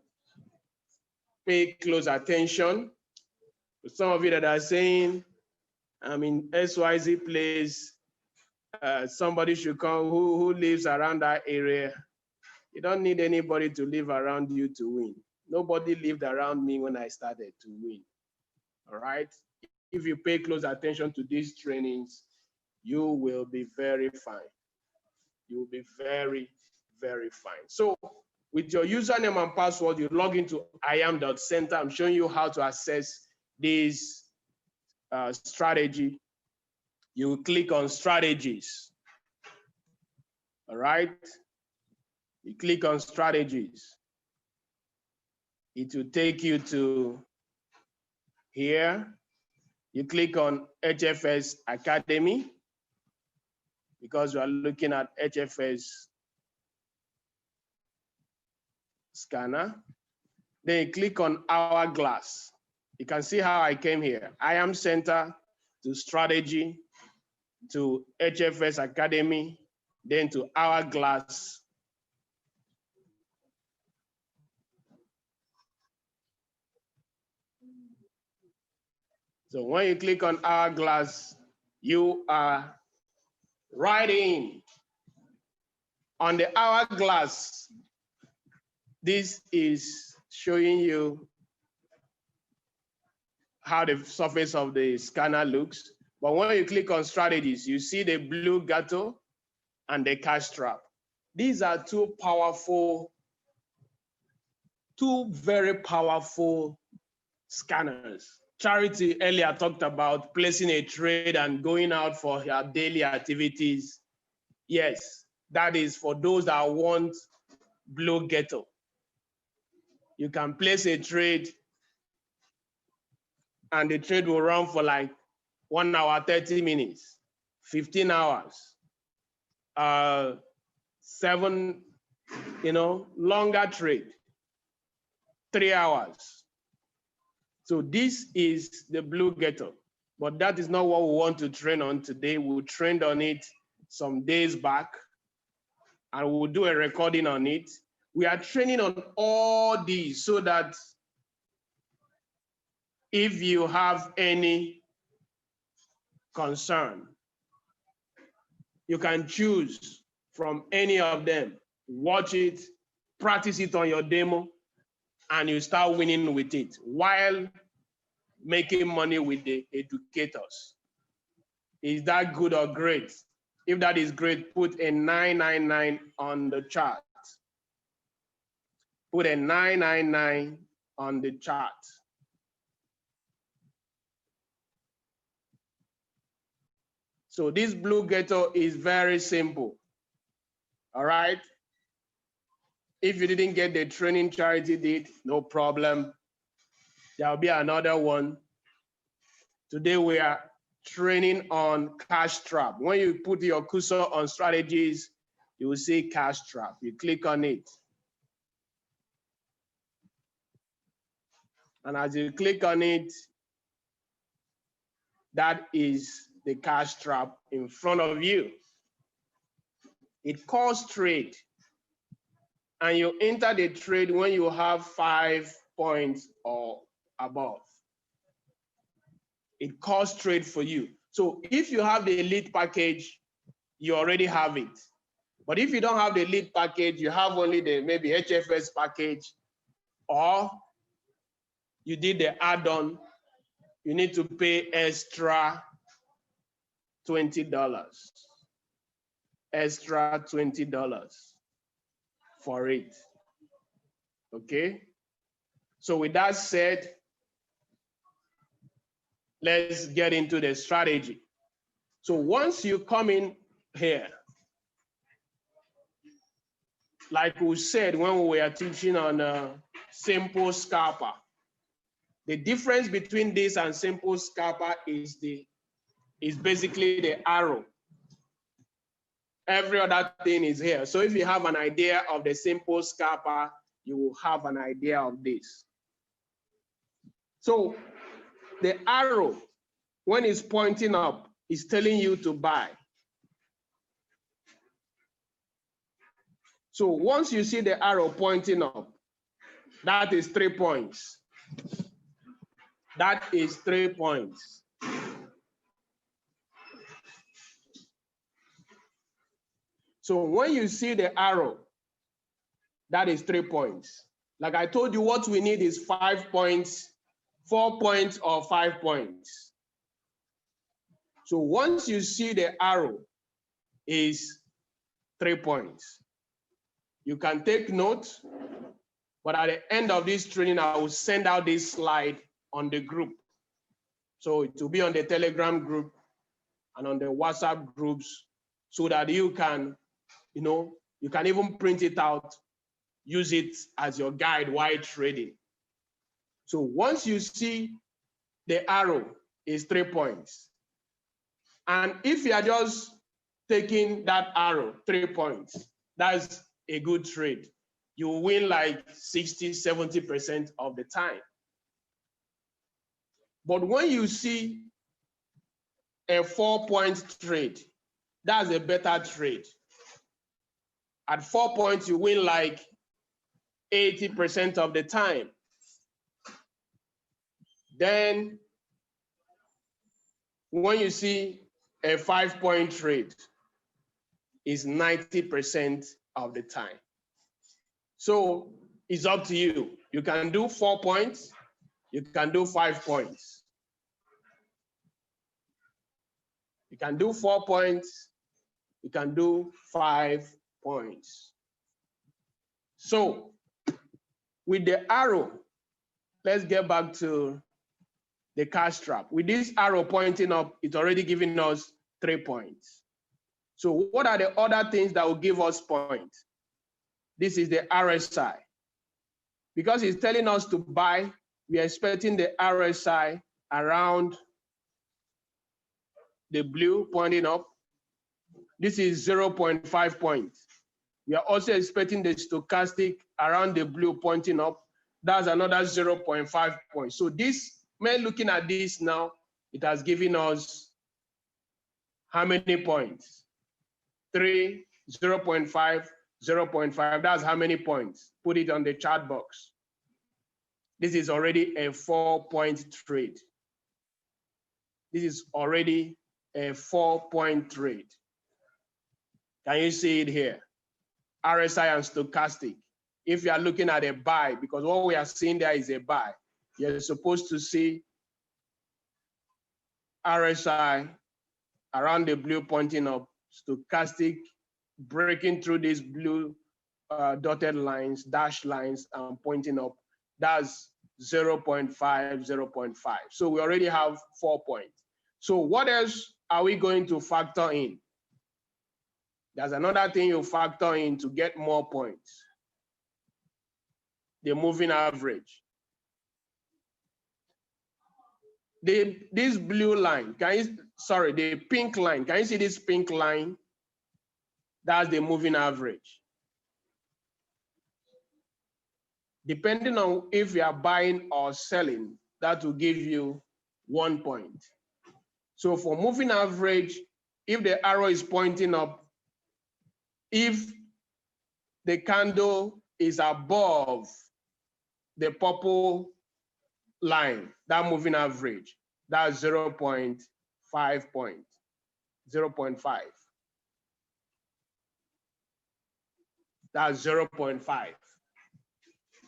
pay close attention. For some of you that are saying, I'm in XYZ place, somebody should come who lives around that area. You don't need anybody to live around you to win. Nobody lived around me when I started to win. All right? If you pay close attention to these trainings, you will be very fine. You will be very, very fine. So with your username and password, you log into iam.center. I'm showing you how to access this strategy. You click on strategies. All right? You click on strategies. It will take you to here. You click on HFS Academy, because we are looking at HFS scanner. Then you click on Hourglass. You can see how I came here. IAM Center to Strategy, to HFS Academy, then to Hourglass. So when you click on Hourglass, you are right in. On the Hourglass, this is showing you how the surface of the scanner looks. But when you click on strategies, you see the blue gato and the cash trap. These are two very powerful scanners. Charity earlier talked about placing a trade and going out for her daily activities. Yes, that is for those that want blue ghetto. You can place a trade and the trade will run for like 1 hour, 30 minutes, 15 hours, 7, longer trade, 3 hours. So this is the blue ghetto, but that is not what we want to train on today. We trained on it some days back and we'll do a recording on it. We are training on all these so that if you have any concern, you can choose from any of them, watch it, practice it on your demo, and you start winning with it while making money with the educators. Is that good or great? If that is great, put a 999 on the chart. Put a 999 on the chart. So this blue ghetto is very simple. All right. If you didn't get the training Charity did, no problem. There'll be another one. Today we are training on cash trap. When you put your cursor on strategies, you will see cash trap. You click on it. And as you click on it, that is the cash trap in front of you. It calls trade. And you enter the trade when you have 5 points or above. It calls trade for you. So if you have the elite package, you already have it. But if you don't have the elite package, you have only the maybe HFS package, or you did the add-on, you need to pay extra $20. Extra $20 for it. Okay? So with that said, let's get into the strategy. So once you come in here, like we said when we were teaching on simple scalper, the difference between this and simple scalper is basically the arrow. Every other thing is here. So if you have an idea of the simple scalper, you will have an idea of this. So the arrow, when it's pointing up, is telling you to buy. So once you see the arrow pointing up, that is 3 points. That is 3 points. So when you see the arrow, that is 3 points. Like I told you, what we need is 5 points, 4 points, or 5 points. So once you see the arrow is 3 points, you can take notes, but at the end of this training, I will send out this slide on the group. So it will be on the Telegram group and on the WhatsApp groups so that you can, you can even print it out, use it as your guide while trading. So once you see the arrow is 3 points, and if you are just taking that arrow, 3 points, that's a good trade. You will win like 60, 70% of the time. But when you see a 4-point trade, that's a better trade. At 4 points, you win like 80% of the time. Then when you see a 5-point trade, is 90% of the time. So it's up to you. You can do 4 points, you can do 5 points. You can do 4 points, you can do 5 points. So with the arrow, let's get back to the cash trap. With this arrow pointing up, it's already giving us 3 points. So what are the other things that will give us points? This is the RSI. Because it's telling us to buy, we are expecting the RSI around the blue pointing up. This is 0.5 points. We are also expecting the stochastic around the blue pointing up. That's another 0.5 points. So this, when looking at this now, it has given us how many points? 3, 0.5, 0.5. That's how many points? Put it on the chart box. This is already a 4-point trade. This is already a 4-point trade. Can you see it here? RSI and stochastic. If you are looking at a buy, because what we are seeing there is a buy, you're supposed to see RSI around the blue pointing up, stochastic breaking through these blue dotted lines, dashed lines, and pointing up. That's 0.5, 0.5. So we already have 4 points. So what else are we going to factor in? There's another thing you factor in to get more points. The moving average. This blue line, the pink line, can you see this pink line? That's the moving average. Depending on if you are buying or selling, that will give you 1 point. So for moving average, if the arrow is pointing up, if the candle is above the purple line, that moving average, that's 0.5 points, 0.5. That's 0.5.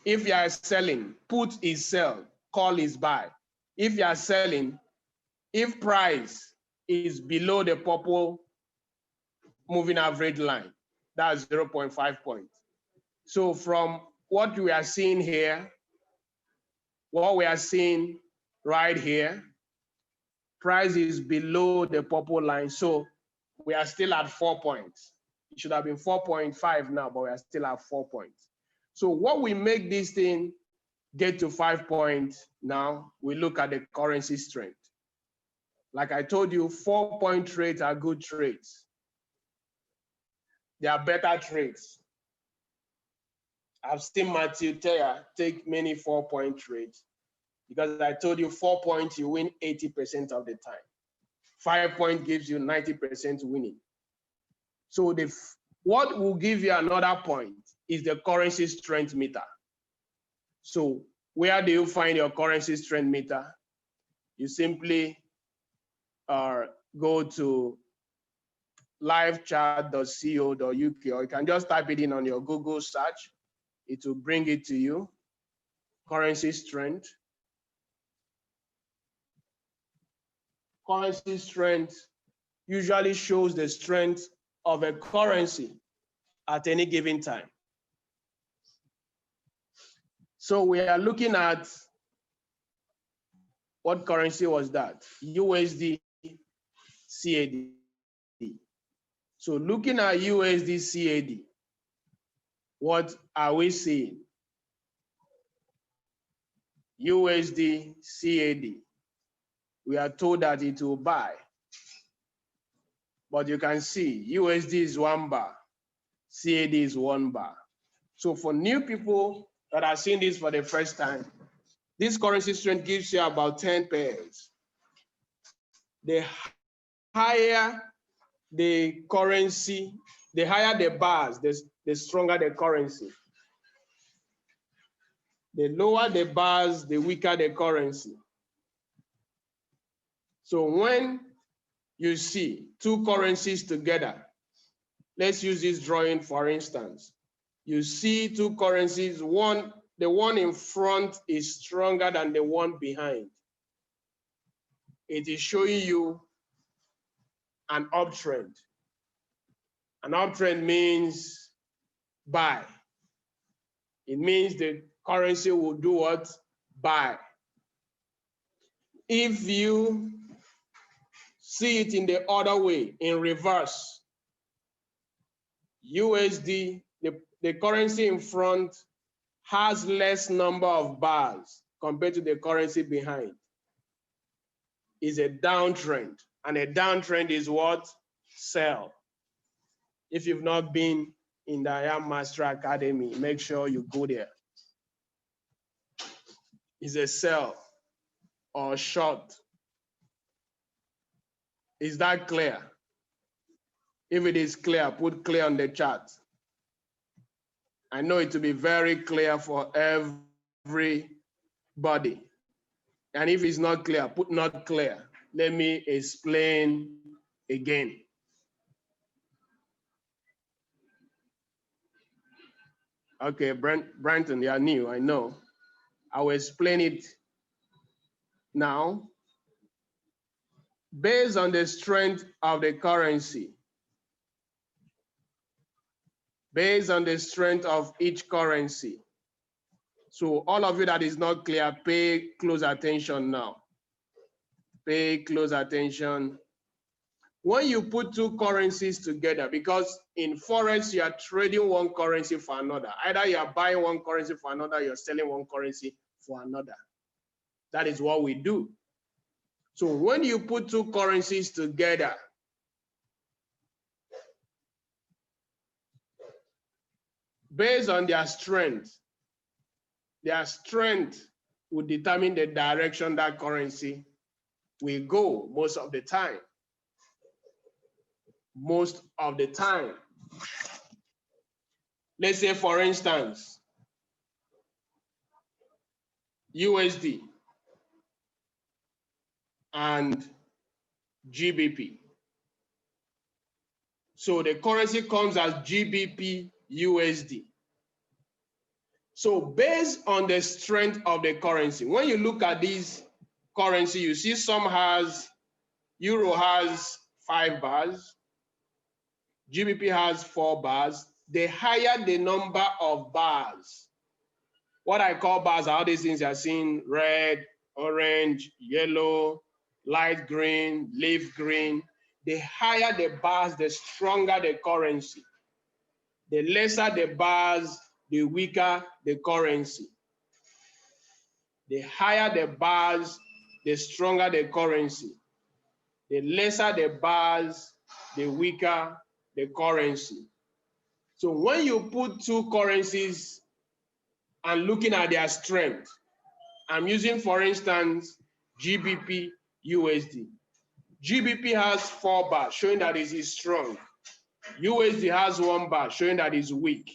If you are selling, put is sell, call is buy. If you are selling, if price is below the purple moving average line, that's 0.5 points. So from what we are seeing here, what we are seeing right here, price is below the purple line. So we are still at 4 points. It should have been 4.5 now, but we are still at 4 points. So what we make this thing get to 5 points now, we look at the currency strength. Like I told you, 4-point trades are good trades. They are better trades. I've seen Matthew Teya take many 4-point trades because I told you 4 points, you win 80% of the time. 5 points gives you 90% winning. So what will give you another point is the currency strength meter. So where do you find your currency strength meter? You simply go to livechart.co.uk, or you can just type it in on your Google search. It will bring it to you. Currency strength. Currency strength usually shows the strength of a currency at any given time. So we are looking at, what currency was that? USD CAD. So looking at USD CAD, what are we seeing? USD CAD. We are told that it will buy. But you can see USD is 1 bar, CAD is 1 bar. So for new people that are seeing this for the first time, this currency strength gives you about 10 pairs. The higher the currency, the higher the bars, the stronger the currency. The lower the bars, the weaker the currency. So when you see two currencies together, let's use this drawing for instance. You see two currencies, the one in front is stronger than the one behind. It is showing you an uptrend. An uptrend means buy. It means the currency will do what? Buy. if you see it in the other way, in reverse, USD, the currency in front has less number of bars compared to the currency behind. Is a downtrend, and a downtrend is what? Sell. If you've not been in the I Am Master Academy, make sure you go there. Is a sell or short. Is that clear? If it is clear, put clear on the chart. I know it to be very clear for everybody. And if it's not clear, put not clear. Let me explain again. Okay, Brenton, you are new, I know. I will explain it now. Based on the strength of the currency, based on the strength of each currency. So all of you that is not clear, pay close attention now. Pay close attention. When you put two currencies together, because in Forex, you are trading one currency for another. Either you are buying one currency for another, you're selling one currency for another. That is what we do. So when you put two currencies together, based on their strength will determine the direction that currency will go most of the time. Most of the time. Let's say, for instance, USD and GBP. So the currency comes as GBP USD. So based on the strength of the currency, when you look at these currency, you see some has, Euro has 5 bars, GBP has 4 bars. The higher the number of bars, what I call bars are all these things you're seeing: red, orange, yellow, light green, leaf green. The higher the bars, the stronger the currency. The lesser the bars, the weaker the currency. The higher the bars, the stronger the currency. The lesser the bars, the weaker the currency. So when you put two currencies and looking at their strength, I'm using, for instance, GBP USD. GBP has 4 bars, showing that it is strong. USD has 1 bar, showing that it's weak.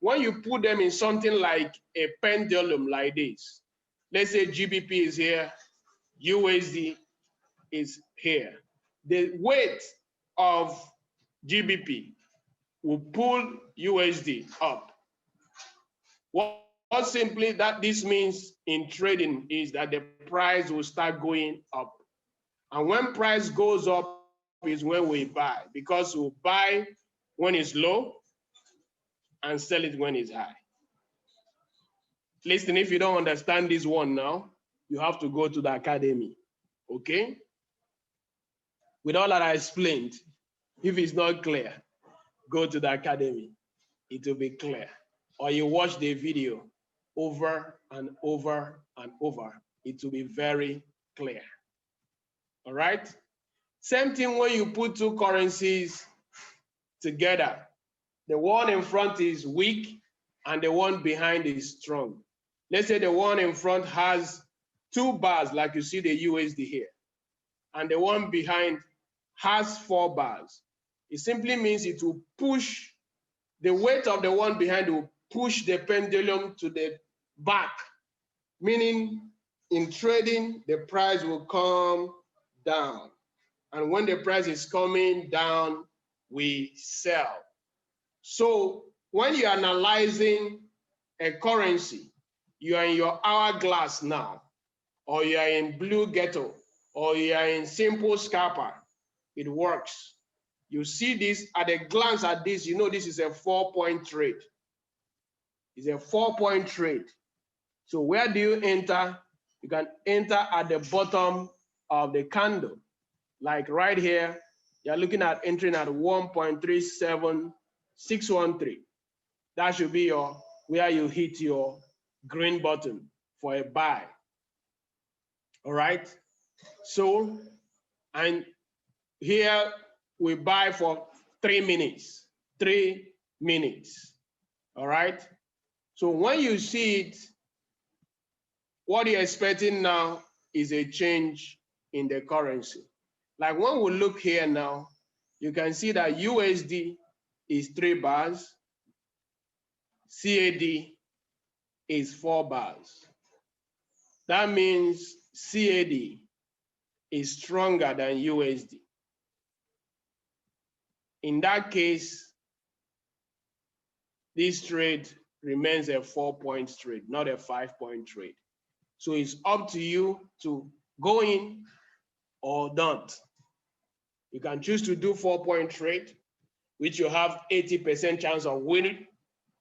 When you put them in something like a pendulum like this, let's say GBP is here, USD is here. The weight of GBP will pull USD up. What simply that this means in trading is that the price will start going up. And when price goes up is when we buy, because we'll buy when it's low and sell it when it's high. Listen, if you don't understand this one now, you have to go to the academy, okay? With all that I explained, if it's not clear, go to the academy. It will be clear. Or you watch the video over and over and over. It will be very clear. All right? Same thing when you put two currencies together. The one in front is weak and the one behind is strong. Let's say the one in front has 2 bars, like you see the USD here, and the one behind has 4 bars. It simply means it will push, the weight of the one behind will push the pendulum to the back, meaning in trading, the price will come down. And when the price is coming down, we sell. So when you're analyzing a currency, you are in your hourglass now, or you are in Blue Ghetto, or you are in Simple Scalper, it works. You see this, at a glance at this, you know this is a 4-point trade. It's a 4-point trade. So where do you enter? You can enter at the bottom of the candle. Like right here, you're looking at entering at 1.37613. That should be where you hit your green button for a buy. All right. So, and here we buy for 3 minutes. 3 minutes. All right. So when you see it, what you're expecting now is a change in the currency. Like when we look here now, you can see that USD is 3 bars, CAD is 4 bars. That means CAD is stronger than USD. In that case, this trade remains a 4-point trade, not a 5-point trade. So it's up to you to go in or don't. You can choose to do 4-point trade, which you have 80% chance of winning,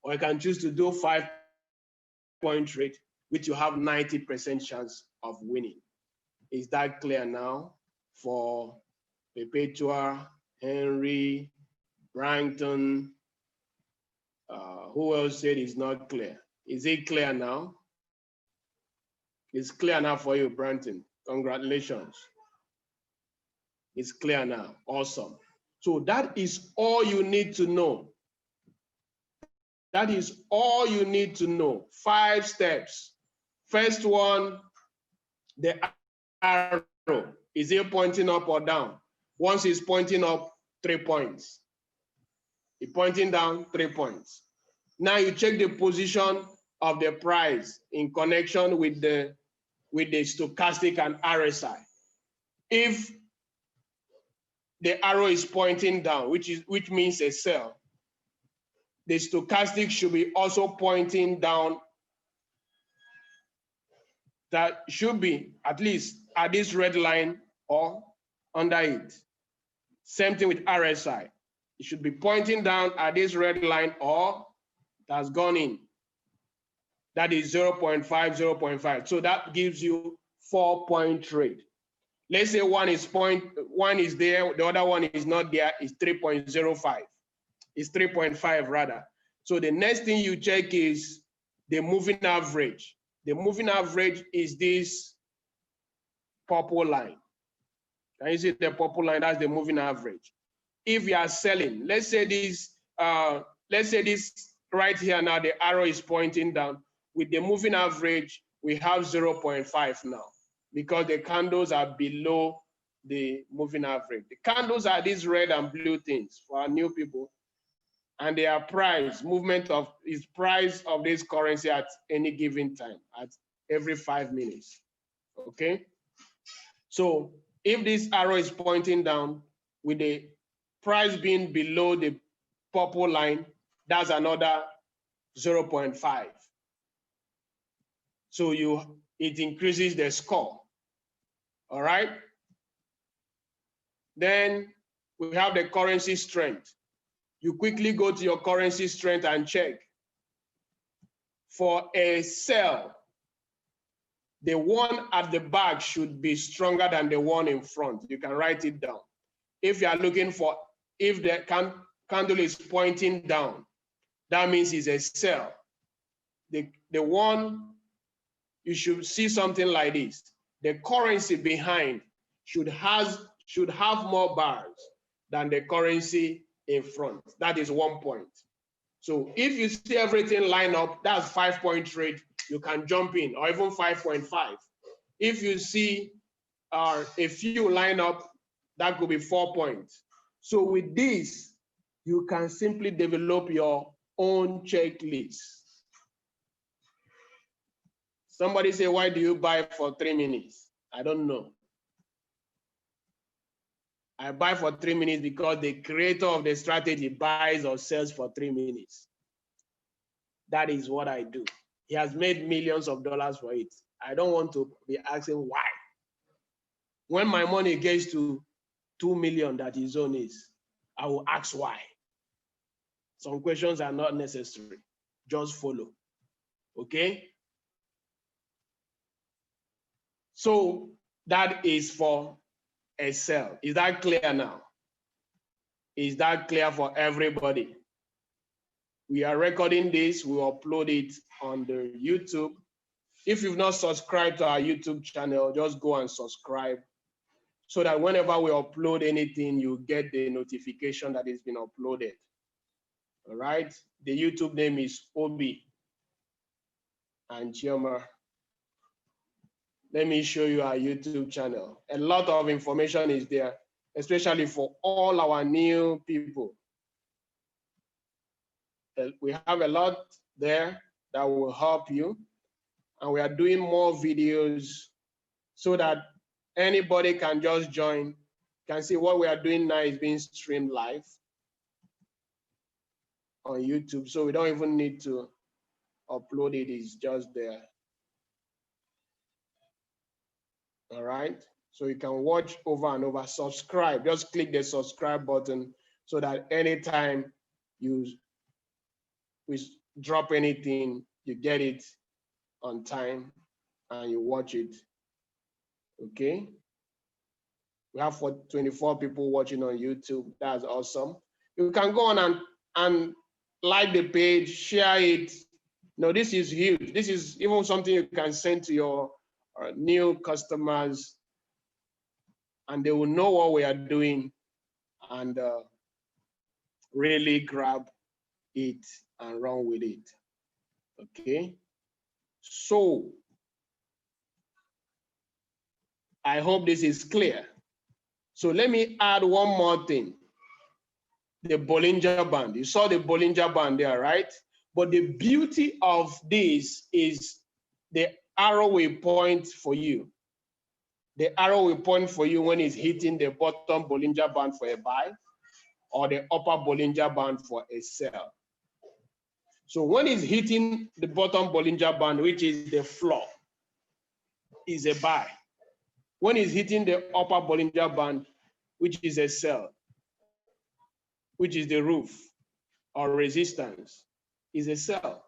or you can choose to do 5-point trade, which you have 90% chance of winning. Is that clear now for Perpetua, Henry, Brankton? Who else said it's not clear? Is it clear now? It's clear now for you, Brankton. Congratulations. It's clear now. Awesome. So that is all you need to know. That is all you need to know. 5 steps. First one, the arrow. Is it pointing up or down? Once it's pointing up, 3 points. It's pointing down, 3 points. Now you check the position of the price in connection with the stochastic and RSI. If the arrow is pointing down, which means a sell, the stochastic should be also pointing down. That should be at least at this red line or under it. Same thing with RSI. It should be pointing down at this red line or it has gone in. That is 0.5, 0.5. So that gives you 4-point trade. Let's say one is there, the other one is not there, it's 3.05. It's 3.5 rather. So the next thing you check is the moving average. The moving average is this purple line. Can you see the purple line? That's the moving average. If you are selling, let's say this right here now, the arrow is pointing down. With the moving average, we have 0.5 now because the candles are below the moving average. The candles are these red and blue things for our new people. And their price, movement of is price of this currency at any given time, at every 5 minutes, okay? So if this arrow is pointing down with the price being below the purple line, that's another 0.5. So it increases the score, all right? Then we have the currency strength. You quickly go to your currency strength and check. For a sell, the one at the back should be stronger than the one in front. You can write it down. If you are looking for, if the candle is pointing down, that means it's a sell. The one, you should see something like this. The currency behind should have more bars than the currency in front. That is 1 point. So if you see everything line up, that's 5-point trade. You can jump in, or even 5.5. If you see a few line up, that could be 4 points. So with this, you can simply develop your own checklist. Somebody say, why do you buy for 3 minutes? I don't know. I buy for 3 minutes because the creator of the strategy buys or sells for 3 minutes. That is what I do. He has made millions of dollars for it. I don't want to be asking why. When my money gets to 2 million that his own is, I will ask why. Some questions are not necessary. Just follow. Okay? So that is for a sell. Is that clear now? Is that clear for everybody? We are recording this, we upload it on the YouTube. If you've not subscribed to our YouTube channel, just go and subscribe so that whenever we upload anything, you get the notification that it's been uploaded. All right, the YouTube name is Obi and Chioma. Let me show you our YouTube channel. A lot of information is there, especially for all our new people. We have a lot there that will help you. And we are doing more videos so that anybody can just join, can see what we are doing now is being streamed live on YouTube. So we don't even need to upload it, it's just there. All right, so you can watch over and over. Subscribe, just click the subscribe button so that anytime we drop anything, you get it on time and you watch it. Okay, we have 24 people watching on YouTube. That's awesome. You can go on and like the page, share it. No, this is huge. This is even something you can send to your new customers, and they will know what we are doing and really grab it and run with it. Okay, so I hope this is clear. So let me add one more thing. The Bollinger Band. You saw the Bollinger Band there, right? But the beauty of this is the arrow will point for you. The arrow will point for you when it's hitting the bottom Bollinger Band for a buy or the upper Bollinger Band for a sell. So when it's hitting the bottom Bollinger Band, which is the floor, is a buy. When it's hitting the upper Bollinger Band, which is a sell, which is the roof or resistance, is a sell.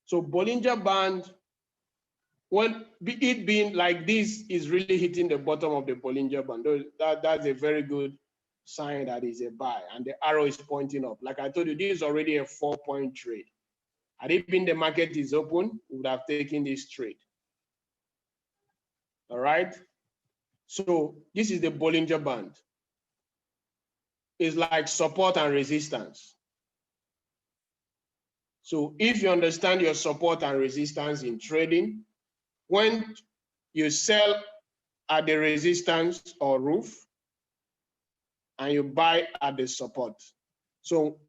So Bollinger Band, when it being like this, is really hitting the bottom of the Bollinger Band. That's a very good sign that is a buy, and the arrow is pointing up. Like I told you, this is already a 4-point trade. Had it been the market is open, we would have taken this trade. All right. So this is the Bollinger Band. It's like support and resistance. So if you understand your support and resistance in trading, when you sell at the resistance or roof and you buy at the support. So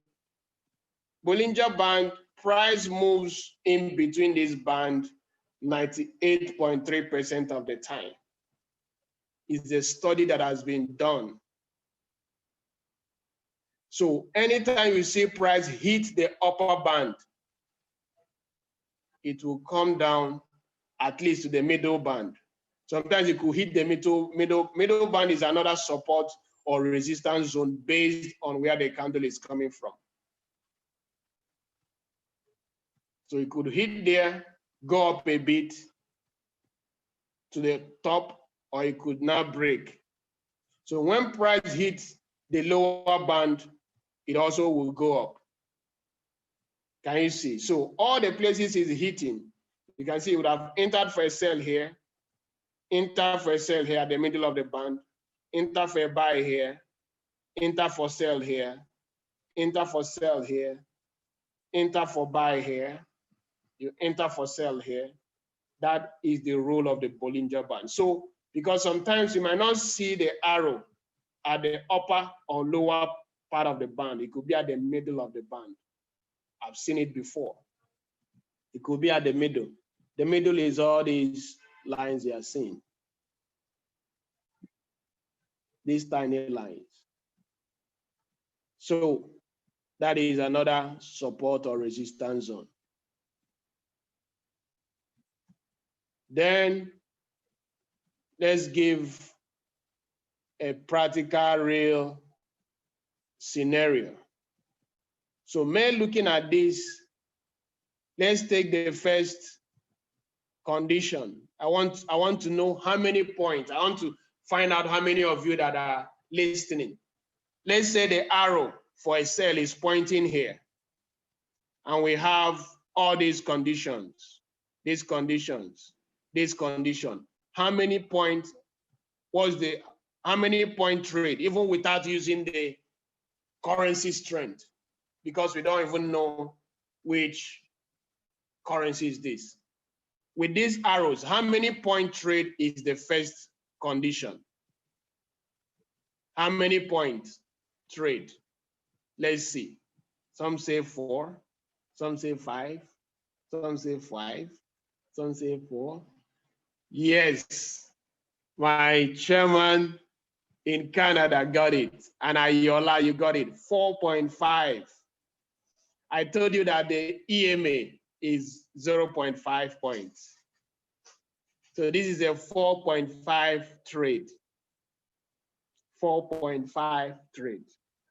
Bollinger Band price moves in between this band 98.3% of the time. It's a study that has been done. So anytime you see price hit the upper band, it will come down at least to the middle band. Sometimes it could hit the middle band is another support or resistance zone based on where the candle is coming from. So it could hit there, go up a bit to the top, or it could not break. So when price hits the lower band, it also will go up. Can you see? So all the places is hitting. You can see it would have entered for a sell here, enter for a sell here at the middle of the band, enter for a buy here, enter for sell here, enter for sell here, enter for buy here, you enter for sell here. That is the rule of the Bollinger Band. So because sometimes you might not see the arrow at the upper or lower part of the band, it could be at the middle of the band. I've seen it before. It could be at the middle. The middle is all these lines you are seeing. These tiny lines. So that is another support or resistance zone. Then let's give a practical, real scenario. So, looking at this, let's take the first condition. I want to know how many points. I want to find out how many of you that are listening. Let's say the arrow for a cell is pointing here, and we have all these conditions, these conditions, this condition. How many points was how many point trade, even without using the currency strength, because we don't even know which currency is this. With these arrows, how many point trade is the first condition? How many points trade? Let's see. Some say 4, some say 5, some say 5, some say 4. Yes, my chairman in Canada got it, and Ayola, you got it, 4.5. I told you that the EMA is 0.5 points. So this is a 4.5 trade. 4.5 trade.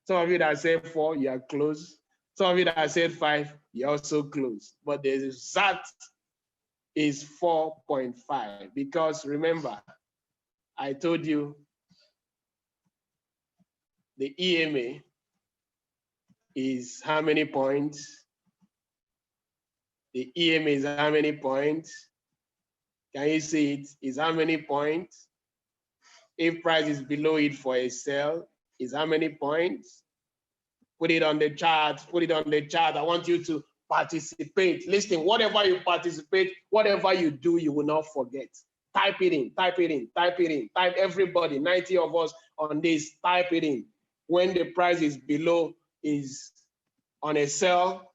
Some of you that said 4, you are close. Some of you that said 5, you're also close. But the exact is 4.5, because remember, I told you the EMA is how many points? The EMA is how many points? Can you see it? Is how many points? If price is below it for a sell, is how many points? Put it on the chart, put it on the chart. I want you to participate. Listen, whatever you participate, whatever you do, you will not forget. Type it in, type it in, type it in, type everybody, 90 of us on this, type it in. When the price is below, is on a sell,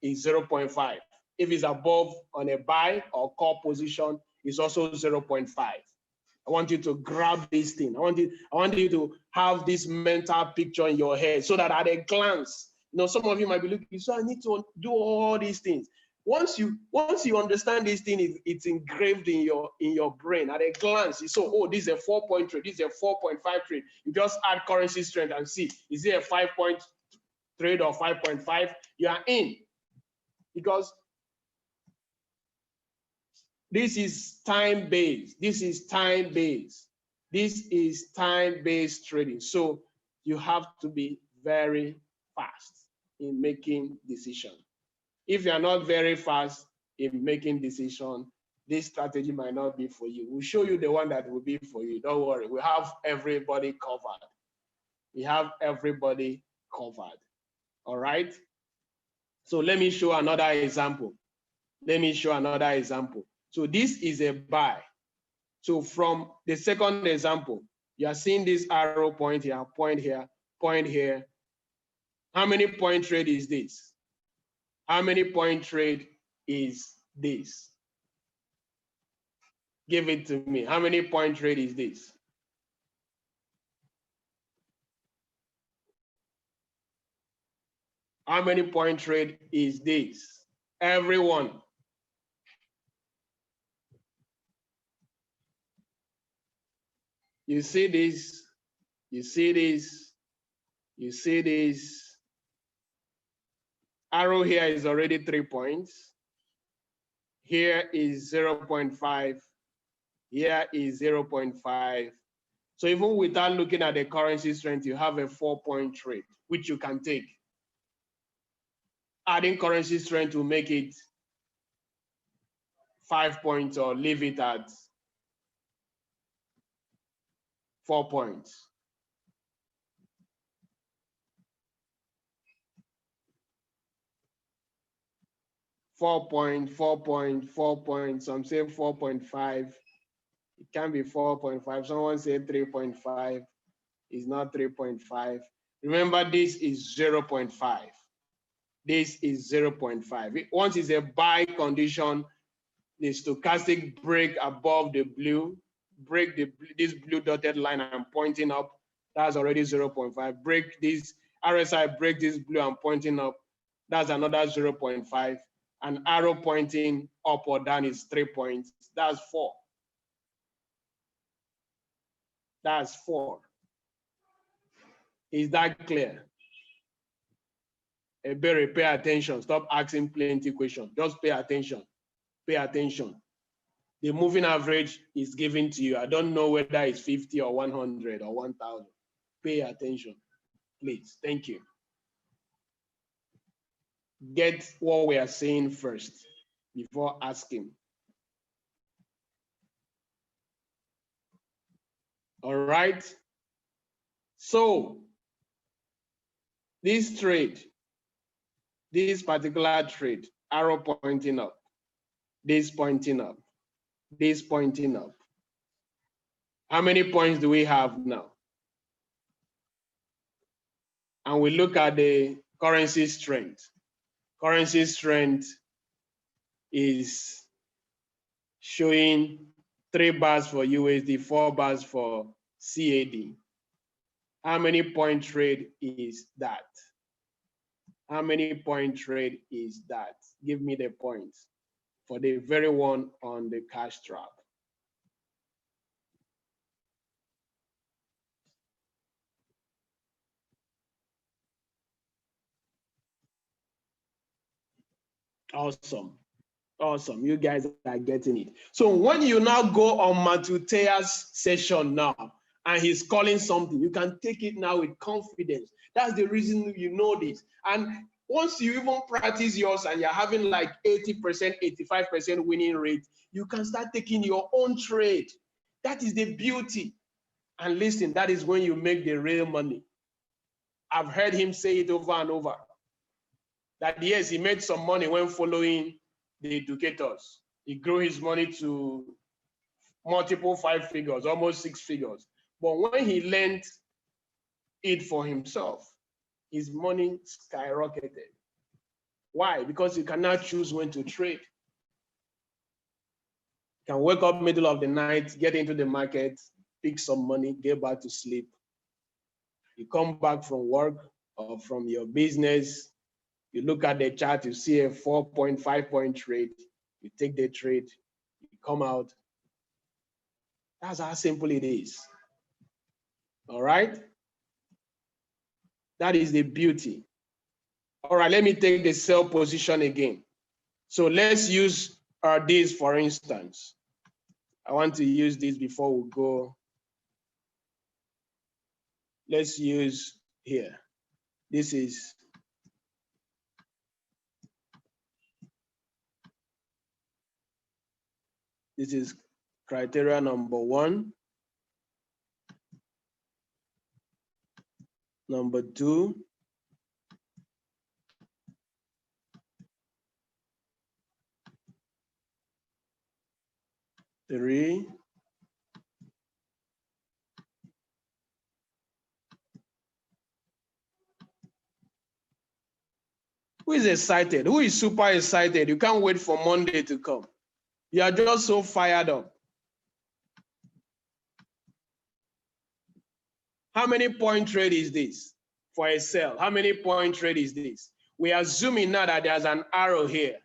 is 0.5. If it's above on a buy or call position, it's also 0.5. I want you to grab this thing. I want you to have this mental picture in your head, so that at a glance, some of you might be looking, so I need to do all these things. Once you understand this thing, it's engraved in your brain. At a glance, you say, oh, this is a 4-point trade, this is a 4.5 trade. You just add currency strength and see, is it a 5-point trade or 5.5? You are in. Because this is time-based. This is time-based. This is time-based trading. So you have to be very fast in making decisions. If you are not very fast in making decisions, this strategy might not be for you. We'll show you the one that will be for you. Don't worry. We have everybody covered. We have everybody covered. All right? So let me show another example. Let me show another example. So this is a buy. So from the second example, you are seeing this arrow point here, point here, point here. How many point trade is this? How many point trade is this? Give it to me. How many point trade is this? How many point trade is this? Everyone. You see this, you see this, you see this. Arrow here is already 3 points. Here is 0.5. Here is 0.5. So even without looking at the currency strength, you have a 4-point trade, which you can take. Adding currency strength will make it 5 points, or leave it at 4 points. Four point, some say 4.5. It can be 4.5. Someone said 3.5. It's not 3.5. Remember, this is 0.5. This is 0.5. Once it's a buy condition, the stochastic break above the blue, break this blue dotted line I'm pointing up, that's already 0.5. Break this RSI, break this blue I'm pointing up, that's another 0.5. An arrow pointing up or down is 3 points. That's 4. That's 4. Is that clear? Ebere, pay attention. Stop asking plenty questions. Just pay attention. Pay attention. the moving average is given to you. I don't know whether it's 50 or 100 or 1,000. Pay attention, please. Thank you. Get what we are saying first before asking. All right. So this trade, this particular trade, arrow pointing up, this pointing up, this pointing up. How many points do we have now? And we look at the currency strength. Currency strength is showing 3 bars for USD, 4 bars for CAD. How many point trade is that? How many point trade is that? Give me the points for the very one on the cash trap. Awesome. Awesome. You guys are getting it. So when you now go on Matutea's session now, and he's calling something, you can take it now with confidence. That's the reason you know this. And once you even practice yours and you're having like 80%, 85% winning rate, you can start taking your own trade. That is the beauty. And listen, that is when you make the real money. I've heard him say it over and over. That yes, he made some money when following the educators. He grew his money to multiple 5 figures, almost 6 figures. But when he learned it for himself, his money skyrocketed. Why? Because you can now choose when to trade. You can wake up middle of the night, get into the market, pick some money, get back to sleep. You come back from work or from your business, you look at the chart, you see a 4.5 point trade, you take the trade, you come out. That's how simple it is. All right? That is the beauty. All right, let me take the sell position again. So let's use this for instance. I want to use this before we go. Let's use here. This is criteria number 1. Number 2. Three. Who is excited? Who is super excited? You can't wait for Monday to come. You are just so fired up. How many point trade is this for a sell? How many point trade is this? We are assuming now that there's an arrow here.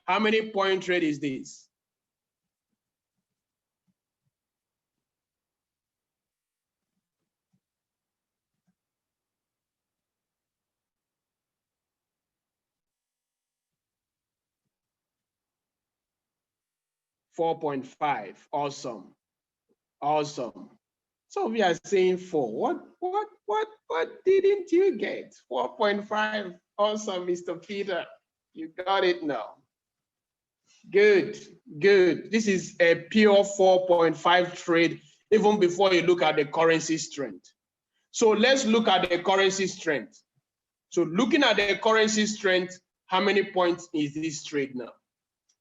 How many point trade is this? $4.5. Awesome. Awesome. So we are saying 4. What didn't you get? 4.5. Awesome, Mr. Peter. You got it now. Good, good. This is a pure 4.5 trade, even before you look at the currency strength. So let's look at the currency strength. So looking at the currency strength, how many points is this trade now?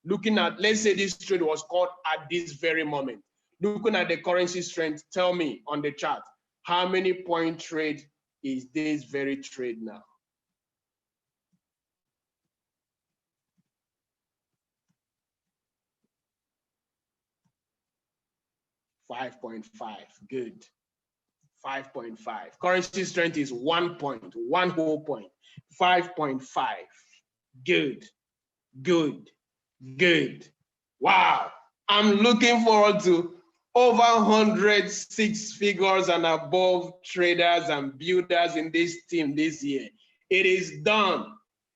Looking at, let's say this trade was caught at this very moment. Looking at the currency strength, tell me on the chart, how many point trade is this very trade now? $5.5, good. 5.5. Currency strength is 1 point, 1 whole point. 5.5, good, good, good. Wow, I'm looking forward to over 100 6 figures and above traders and builders in this team this year. It is done.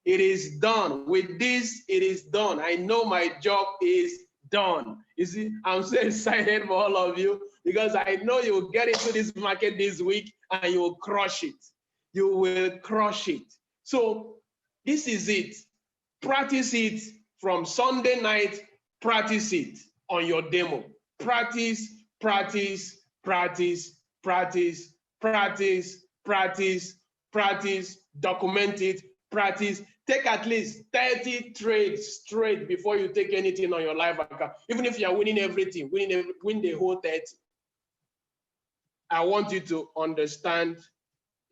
It is done. With this, it is done. I know my job is done. You see, I'm so excited for all of you because I know you will get into this market this week and you will crush it. You will crush it. So this is it. Practice it from Sunday night. Practice it on your demo. Practice, practice, practice, practice, practice, practice, practice, document it, practice. Take at least 30 trades straight before you take anything on your live account. Even if you're winning everything, win the whole 30. I want you to understand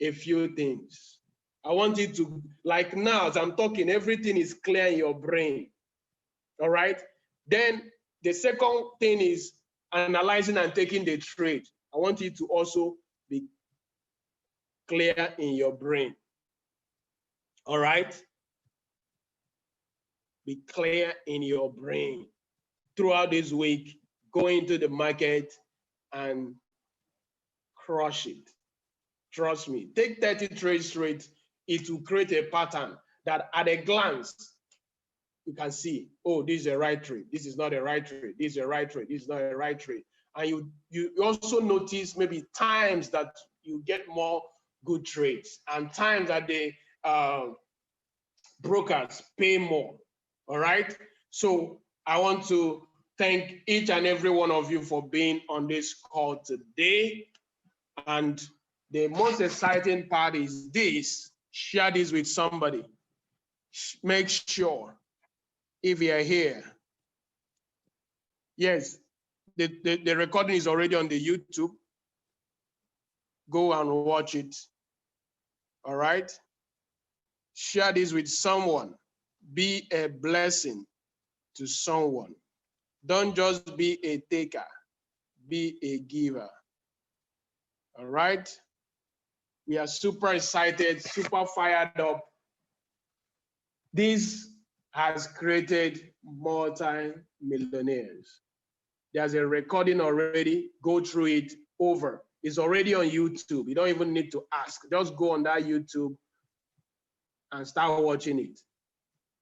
a few things. I want you to, like now, as I'm talking, everything is clear in your brain. All right? Then the second thing is analyzing and taking the trade. I want you to also be clear in your brain. All right? Be clear in your brain. Throughout this week, go into the market and crush it. Trust me. Take 30 trades straight. It will create a pattern that at a glance, you can see, oh, this is a right trade. This is not a right trade. This is a right trade. This is not a right trade. And you also notice maybe times that you get more good trades and times that the brokers pay more. All right. So I want to thank each and every one of you for being on this call today. And the most exciting part is this: share this with somebody. Make sure if you're here. Yes, the recording is already on the YouTube. Go and watch it. All right. Share this with someone. Be a blessing to someone. Don't just be a taker, be a giver. All right. We are super excited, super fired up. This has created multi-millionaires. There's a recording already. Go through it over. It's already on YouTube. You don't even need to ask. Just go on that YouTube and start watching it.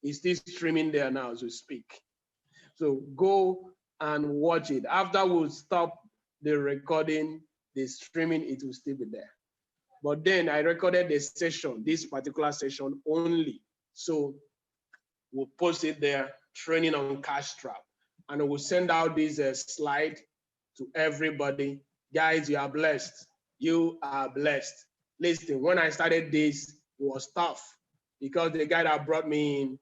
It's still streaming there now as we speak. So go and watch it. After we'll stop the recording, the streaming, it will still be there. But then I recorded the session, this particular session only. So we'll post it there, training on cash trap. And we'll send out this slide to everybody. Guys, you are blessed. You are blessed. Listen, when I started this, it was tough because the guy that brought me in,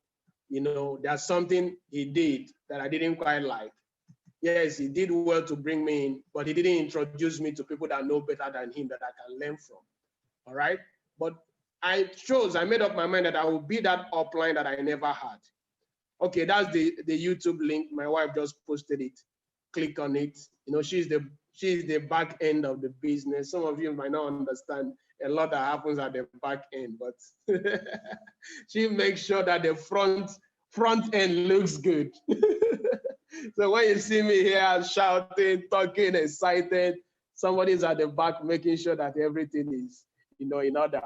you know, there's something he did that I didn't quite like. Yes, he did well to bring me in, but he didn't introduce me to people that know better than him that I can learn from. All right. But I made up my mind that I will be that upline that I never had. Okay, that's the YouTube link. My wife just posted it. Click on it. You know, she's the back end of the business. Some of you might not understand a lot that happens at the back end, but she makes sure that the front end looks good. So when you see me here shouting, talking, excited, somebody's at the back making sure that everything is, you know, in order.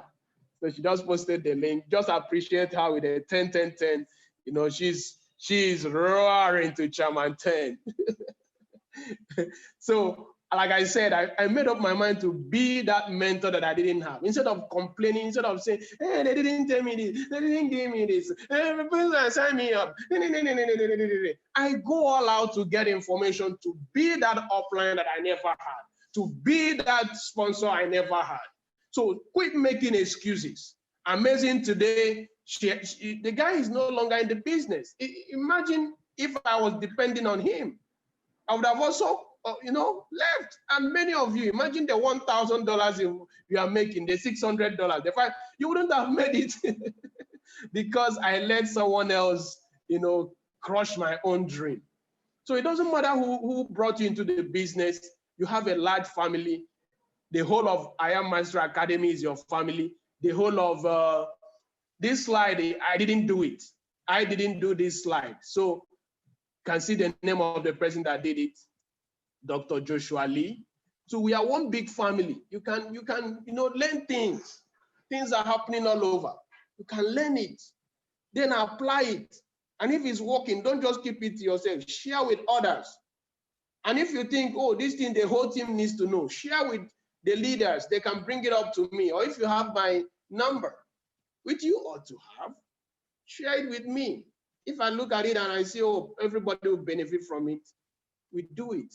So she just posted the link. Just appreciate her with a 10-10-10. You know, she's roaring to Chairman 10. So, like I said, I made up my mind to be that mentor that I didn't have. Instead of complaining, instead of saying, hey, they didn't tell me this, they didn't give me this, hey, sign me up. I go all out to get information, to be that upline that I never had, to be that sponsor I never had. So quit making excuses. Amazing today, the guy is no longer in the business. Imagine if I was depending on him. I would have also, you know, left. And many of you, imagine the $1,000 you are making, the $600, the fact you wouldn't have made it because I let someone else, you know, crush my own dream. So it doesn't matter who brought you into the business. You have a large family. The whole of I Am Master Academy is your family. The whole of this slide, I didn't do it. I didn't do this slide. So you can see the name of the person that did it, Dr. Joshua Lee. So we are one big family. You can, you know, learn things. Things are happening all over. You can learn it, then apply it. And if it's working, don't just keep it to yourself. Share with others. And if you think, oh, this thing the whole team needs to know, share with the leaders. They can bring it up to me. Or if you have my number, which you ought to have, share it with me. If I look at it and I see, oh, everybody will benefit from it, we do it.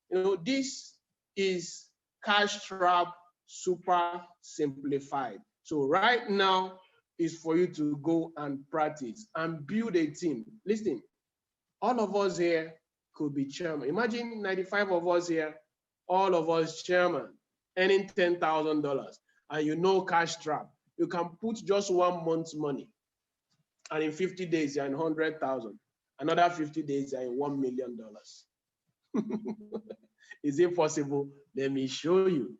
You know, this is Cash Trap super simplified. So right now is for you to go and practice and build a team. Listen, all of us here could be chairman. Imagine 95 of us here, all of us chairman, earning $10,000, and you know Cash Trap. You can put just 1 month's money, and in 50 days you're in 100,000. Another 50 days you're in $1 million. Is it possible? Let me show you.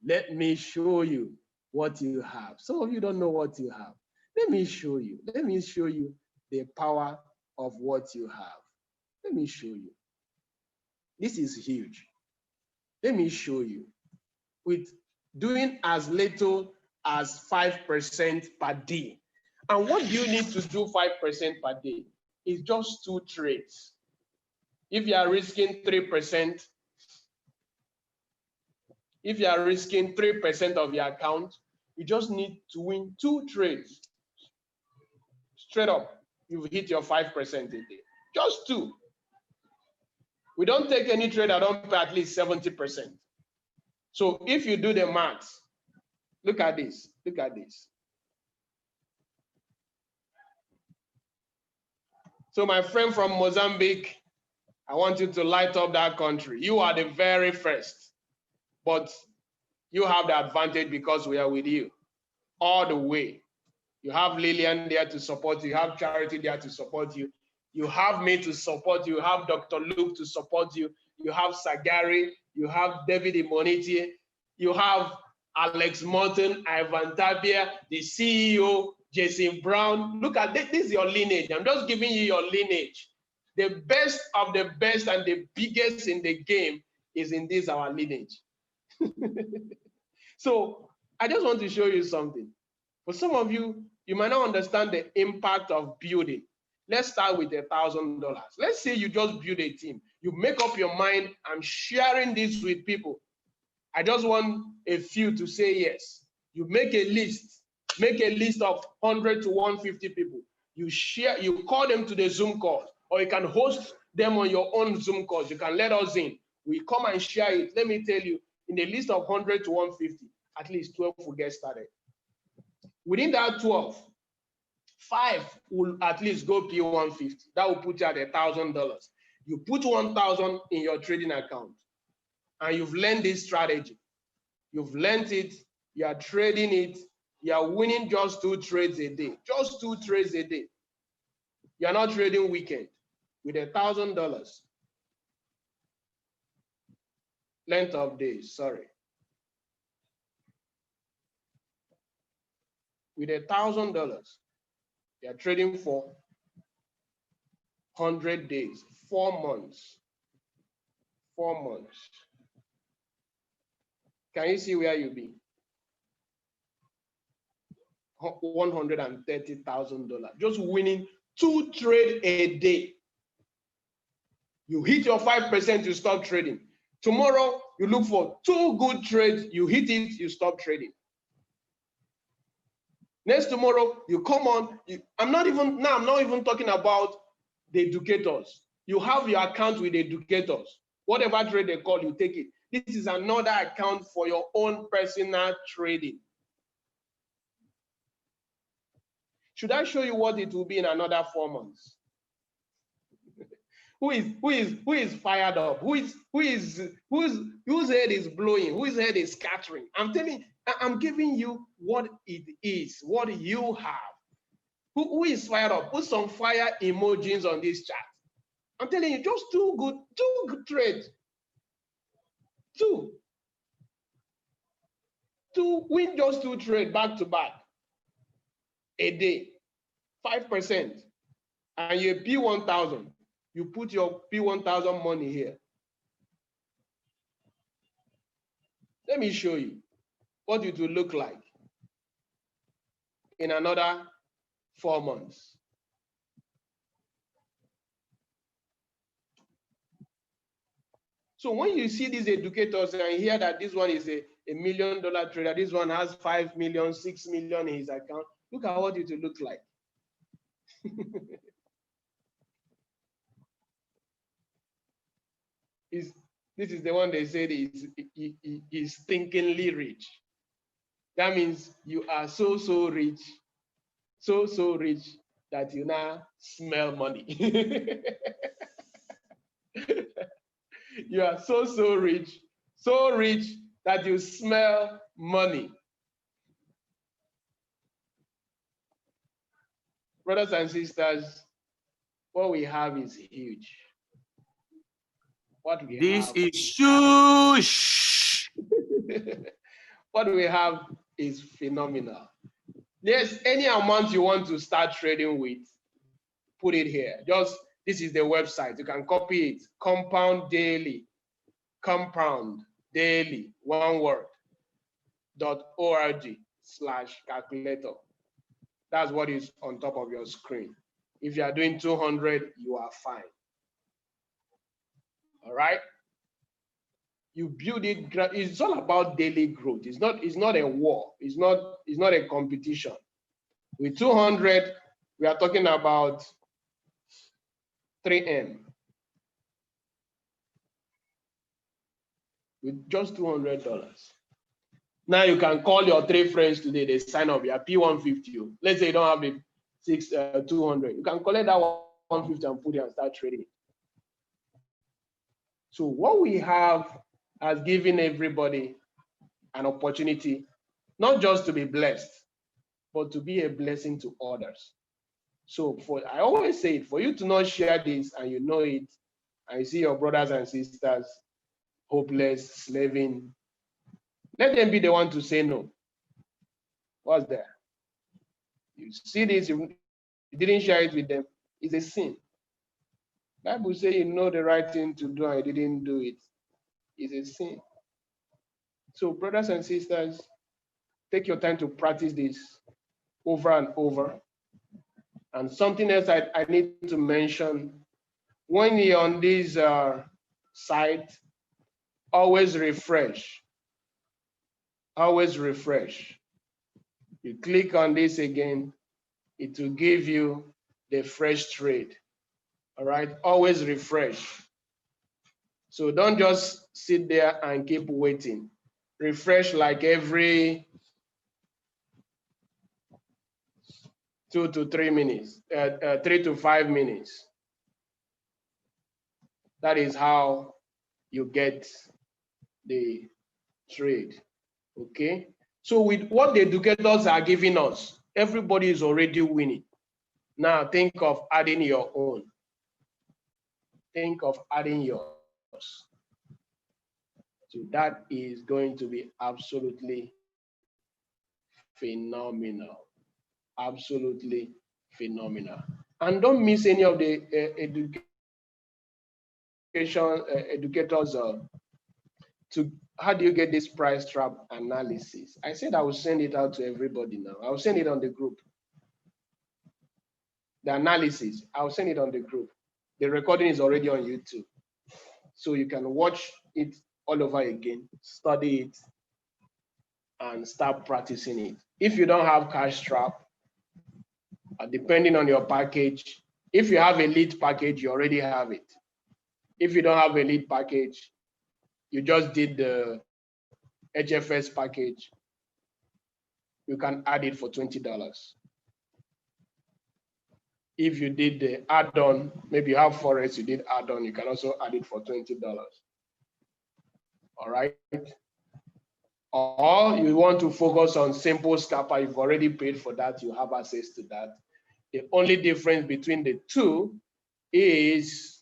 Let me show you what you have. Some of you don't know what you have. Let me show you. Let me show you the power of what you have. Let me show you. This is huge. Let me show you. With doing as little as 5% per day. And what do you need to do 5% per day? It's just 2 trades. If you are risking 3%, if you are risking 3% of your account, you just need to win 2 trades. Straight up, you've hit your 5% a day. Just 2. We don't take any trade that don't pay at least 70%. So if you do the math, look at this, look at this. So my friend from Mozambique, I want you to light up that country. You are the very first, but you have the advantage because we are with you all the way. You have Lillian there to support you. You have Charity there to support you. You have me to support you. You have Dr. Luke to support you. You have Sagari. You have David Imoniti. You have Alex Morton, Ivan Tapia, the CEO, Jason Brown. Look at this. This is your lineage. I'm just giving you your lineage. The best of the best and the biggest in the game is in this, our lineage. So I just want to show you something. For some of you, you might not understand the impact of building. Let's start with $1,000. Let's say you just build a team. You make up your mind, I'm sharing this with people. I just want a few to say yes. You make a list of 100 to 150 people. You share, you call them to the Zoom calls, or you can host them on your own Zoom calls. You can let us in. We come and share it. Let me tell you, in the list of 100 to 150, at least 12 will get started. Within that 12, 5 will at least go P150. That will put you at $1,000. You put 1,000 in your trading account, and you've learned this strategy. You've learned it. You are trading it. You are winning just 2 trades a day. Just 2 trades a day. You are not trading weekend with $1,000. Length of days, sorry. With $1,000, you are trading for 100 days, 4 months. 4 months. Can you see where you'll be? $130,000. Just winning 2 trades a day. You hit your 5%, you stop trading. Tomorrow, you look for 2 good trades, you hit it, you stop trading. Next tomorrow, you come on. I'm not even talking about the educators. You have your account with the educators. Whatever trade they call, you take it. This is another account for your own personal trading. Should I show you what it will be in another 4 months? Who is fired up? Whose head is blowing? Whose head is scattering? I'm giving you what it is, what you have. Who is fired up? Put some fire emojis on this chat. I'm telling you, just 2 good trades. 2 win just 2 trades back to back a day, 5%, and you're P1000. You put your P1000 money here. Let me show you what it will look like in another 4 months. So when you see these educators and hear that this one is a $1 million trader, this one has 5 million, 6 million in his account, look at what it will look like. This is the one they said is stinkingly rich. That means you are so rich, so rich that you now smell money. You are so rich that you smell money. Brothers and sisters, what we have is huge. What we This have is shush. what we have is phenomenal. There's any amount you want to start trading with, put it here. Just, this is the website. You can copy it. Compound daily, one word, .org/calculator. That's what is on top of your screen. If you are doing 200, you are fine. All right? You build it. It's all about daily growth. It's not a war. It's not a competition. With 200, we are talking about 3M. With just $200. Now you can call your 3 friends today. They sign up. You are P150. Let's say you don't have the 200. You can collect that 150 and put it and start trading. So what we have has given everybody an opportunity, not just to be blessed, but to be a blessing to others. So I always say it, for you to not share this and you know it, and you see your brothers and sisters hopeless, slaving, let them be the one to say no. What's there? You see this, you didn't share it with them, it's a sin. Bible says you know the right thing to do and you didn't do it. It's a sin. So brothers and sisters, take your time to practice this over and over. And something else I need to mention, when you're on this site, always refresh. Always refresh. You click on this again, it will give you the fresh trade. All right, always refresh. So don't just sit there and keep waiting. Refresh like every 2 to 3 minutes, 3 to 5 minutes. That is how you get the trade, okay? So with what the educators are giving us, everybody is already winning. Now think of adding your own. Think of adding yours. So that is going to be absolutely phenomenal. Absolutely phenomenal. And don't miss any of the educators to how do you get this price trap analysis. I said I will send it out to everybody now. I'll send it on the group. The analysis, I'll send it on the group. The recording is already on YouTube. So you can watch it all over again, study it, and start practicing it. If you don't have cash trap, depending on your package, if you have a lead package, you already have it. If you don't have a lead package, you just did the HFS package, you can add it for $20. If you did the add-on, maybe you have Forex, you did add-on, you can also add it for $20. All right. Or you want to focus on simple scalper, you've already paid for that, you have access to that. The only difference between the two is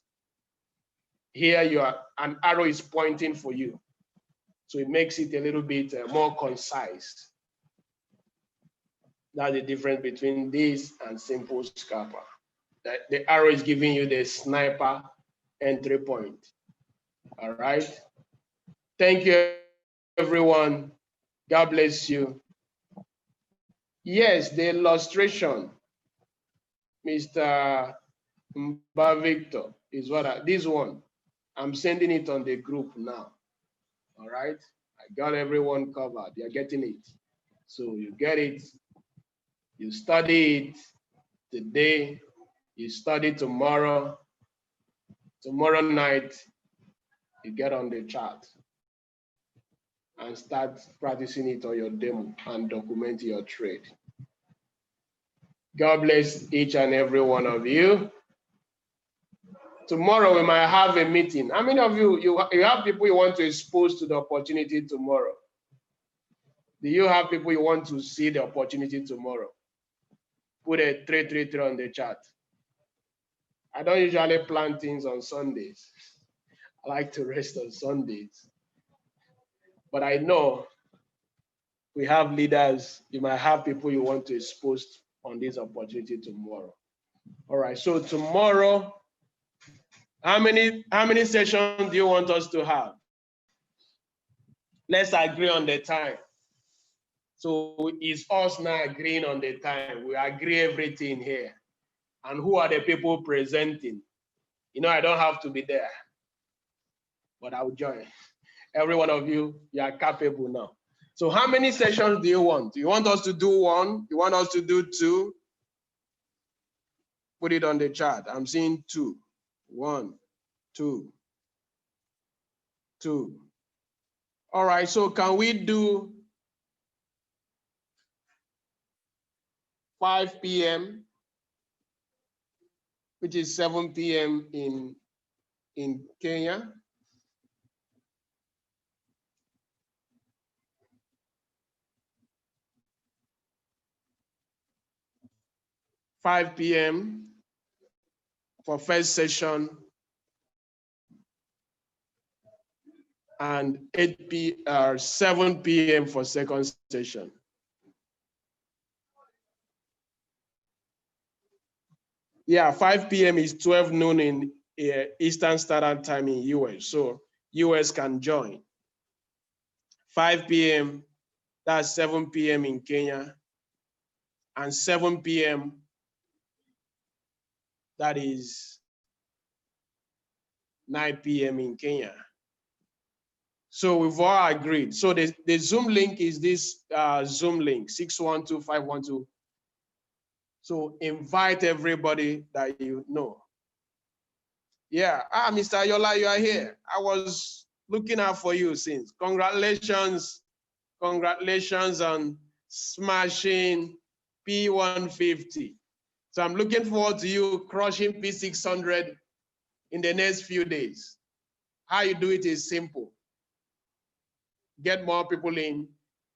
here an arrow is pointing for you. So it makes it a little bit more concise. That's the difference between this and simple scalper. The arrow is giving you the sniper entry point. All right. Thank you, everyone. God bless you. Yes, the illustration, Mr. Victor, is this one. I'm sending it on the group now. All right. I got everyone covered. You're getting it. So you get it. You study it today. You study tomorrow. Tomorrow night, you get on the chart and start practicing it on your demo and document your trade. God bless each and every one of you. Tomorrow we might have a meeting. How many of you have people you want to expose to the opportunity tomorrow? Do you have people you want to see the opportunity tomorrow? Put a 333 on the chart. I don't usually plan things on Sundays. I like to rest on Sundays. But I know we have leaders. You might have people you want to expose on this opportunity tomorrow. All right, so tomorrow, how many sessions do you want us to have? Let's agree on the time. So it's us now agreeing on the time. We agree everything here. And who are the people presenting? You know, I don't have to be there, but I'll join. Every one of you, you are capable now. So how many sessions do you want? You want us to do one? You want us to do two? Put it on the chart. I'm seeing 2. 1, 2, 2. All right, so can we do 5 p.m., which is 7 p.m. in Kenya? $5 p.m. for first session and 7 p.m. for second session. Yeah, 5 p.m. is 12 noon in Eastern Standard Time in US, so US can join. 5 p.m., that's 7 p.m. in Kenya, and 7 p.m., that is 9 p.m. in Kenya. So we've all agreed. So the Zoom link is this Zoom link, 612512. So invite everybody that you know. Yeah, Mr. Ayola, you are here. I was looking out for you since. Congratulations on smashing P150. So I'm looking forward to you crushing P600 in the next few days. How you do it is simple. Get more people in,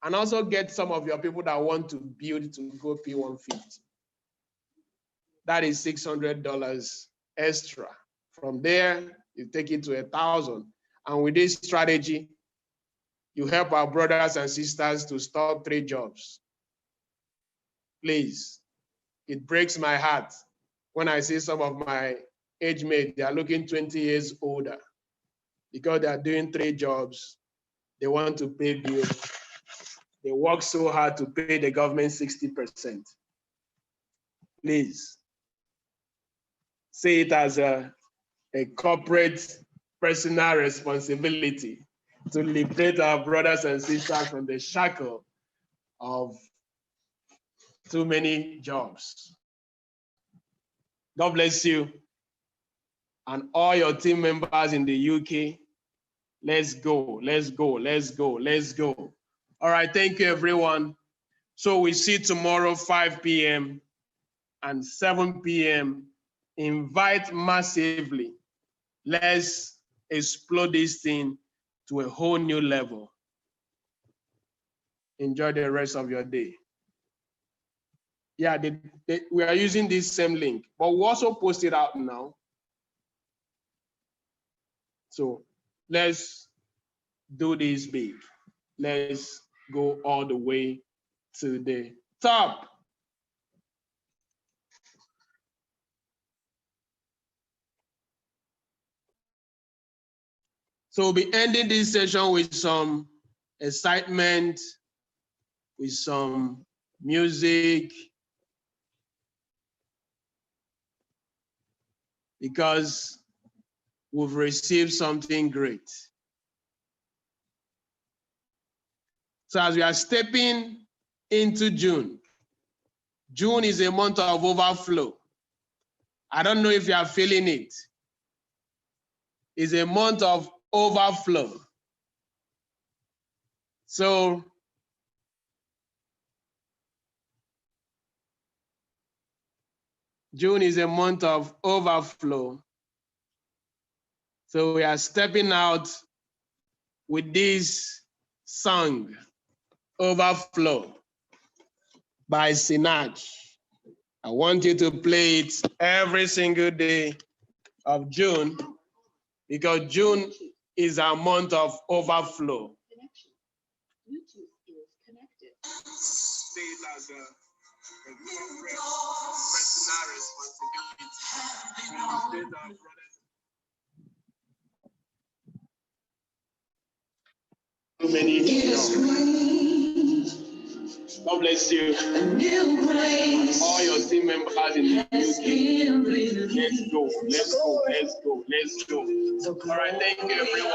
and also get some of your people that want to build to go P150. That is $600 extra. From there, you take it to 1,000. And with this strategy, you help our brothers and sisters to stop 3 jobs. Please, it breaks my heart when I see some of my age mates, they are looking 20 years older because they are doing 3 jobs. They want to pay bills. They work so hard to pay the government 60%. Please, see it as a corporate personal responsibility to liberate our brothers and sisters from the shackle of too many jobs. God bless you and all your team members in the UK. Let's go, let's go, let's go, let's go. All right, thank you, everyone. So we see tomorrow, 5 p.m. and 7 p.m. Invite massively. Let's explode this thing to a whole new level. Enjoy the rest of your day. Yeah, we are using this same link, but we also post it out now. So let's do this big. Let's go all the way to the top. So we'll be ending this session with some excitement, with some music, because we've received something great. So as we are stepping into June, June is a month of overflow. I don't know if you are feeling it. It's a month of overflow. So June is a month of overflow. So we are stepping out with this song, Overflow by Sinach. I want you to play it every single day of June because June is a month of overflow. Say it as a corporate personal responsibility. Too many. God bless you. All your team members in the UK. Let's go. All right, thank you, everyone.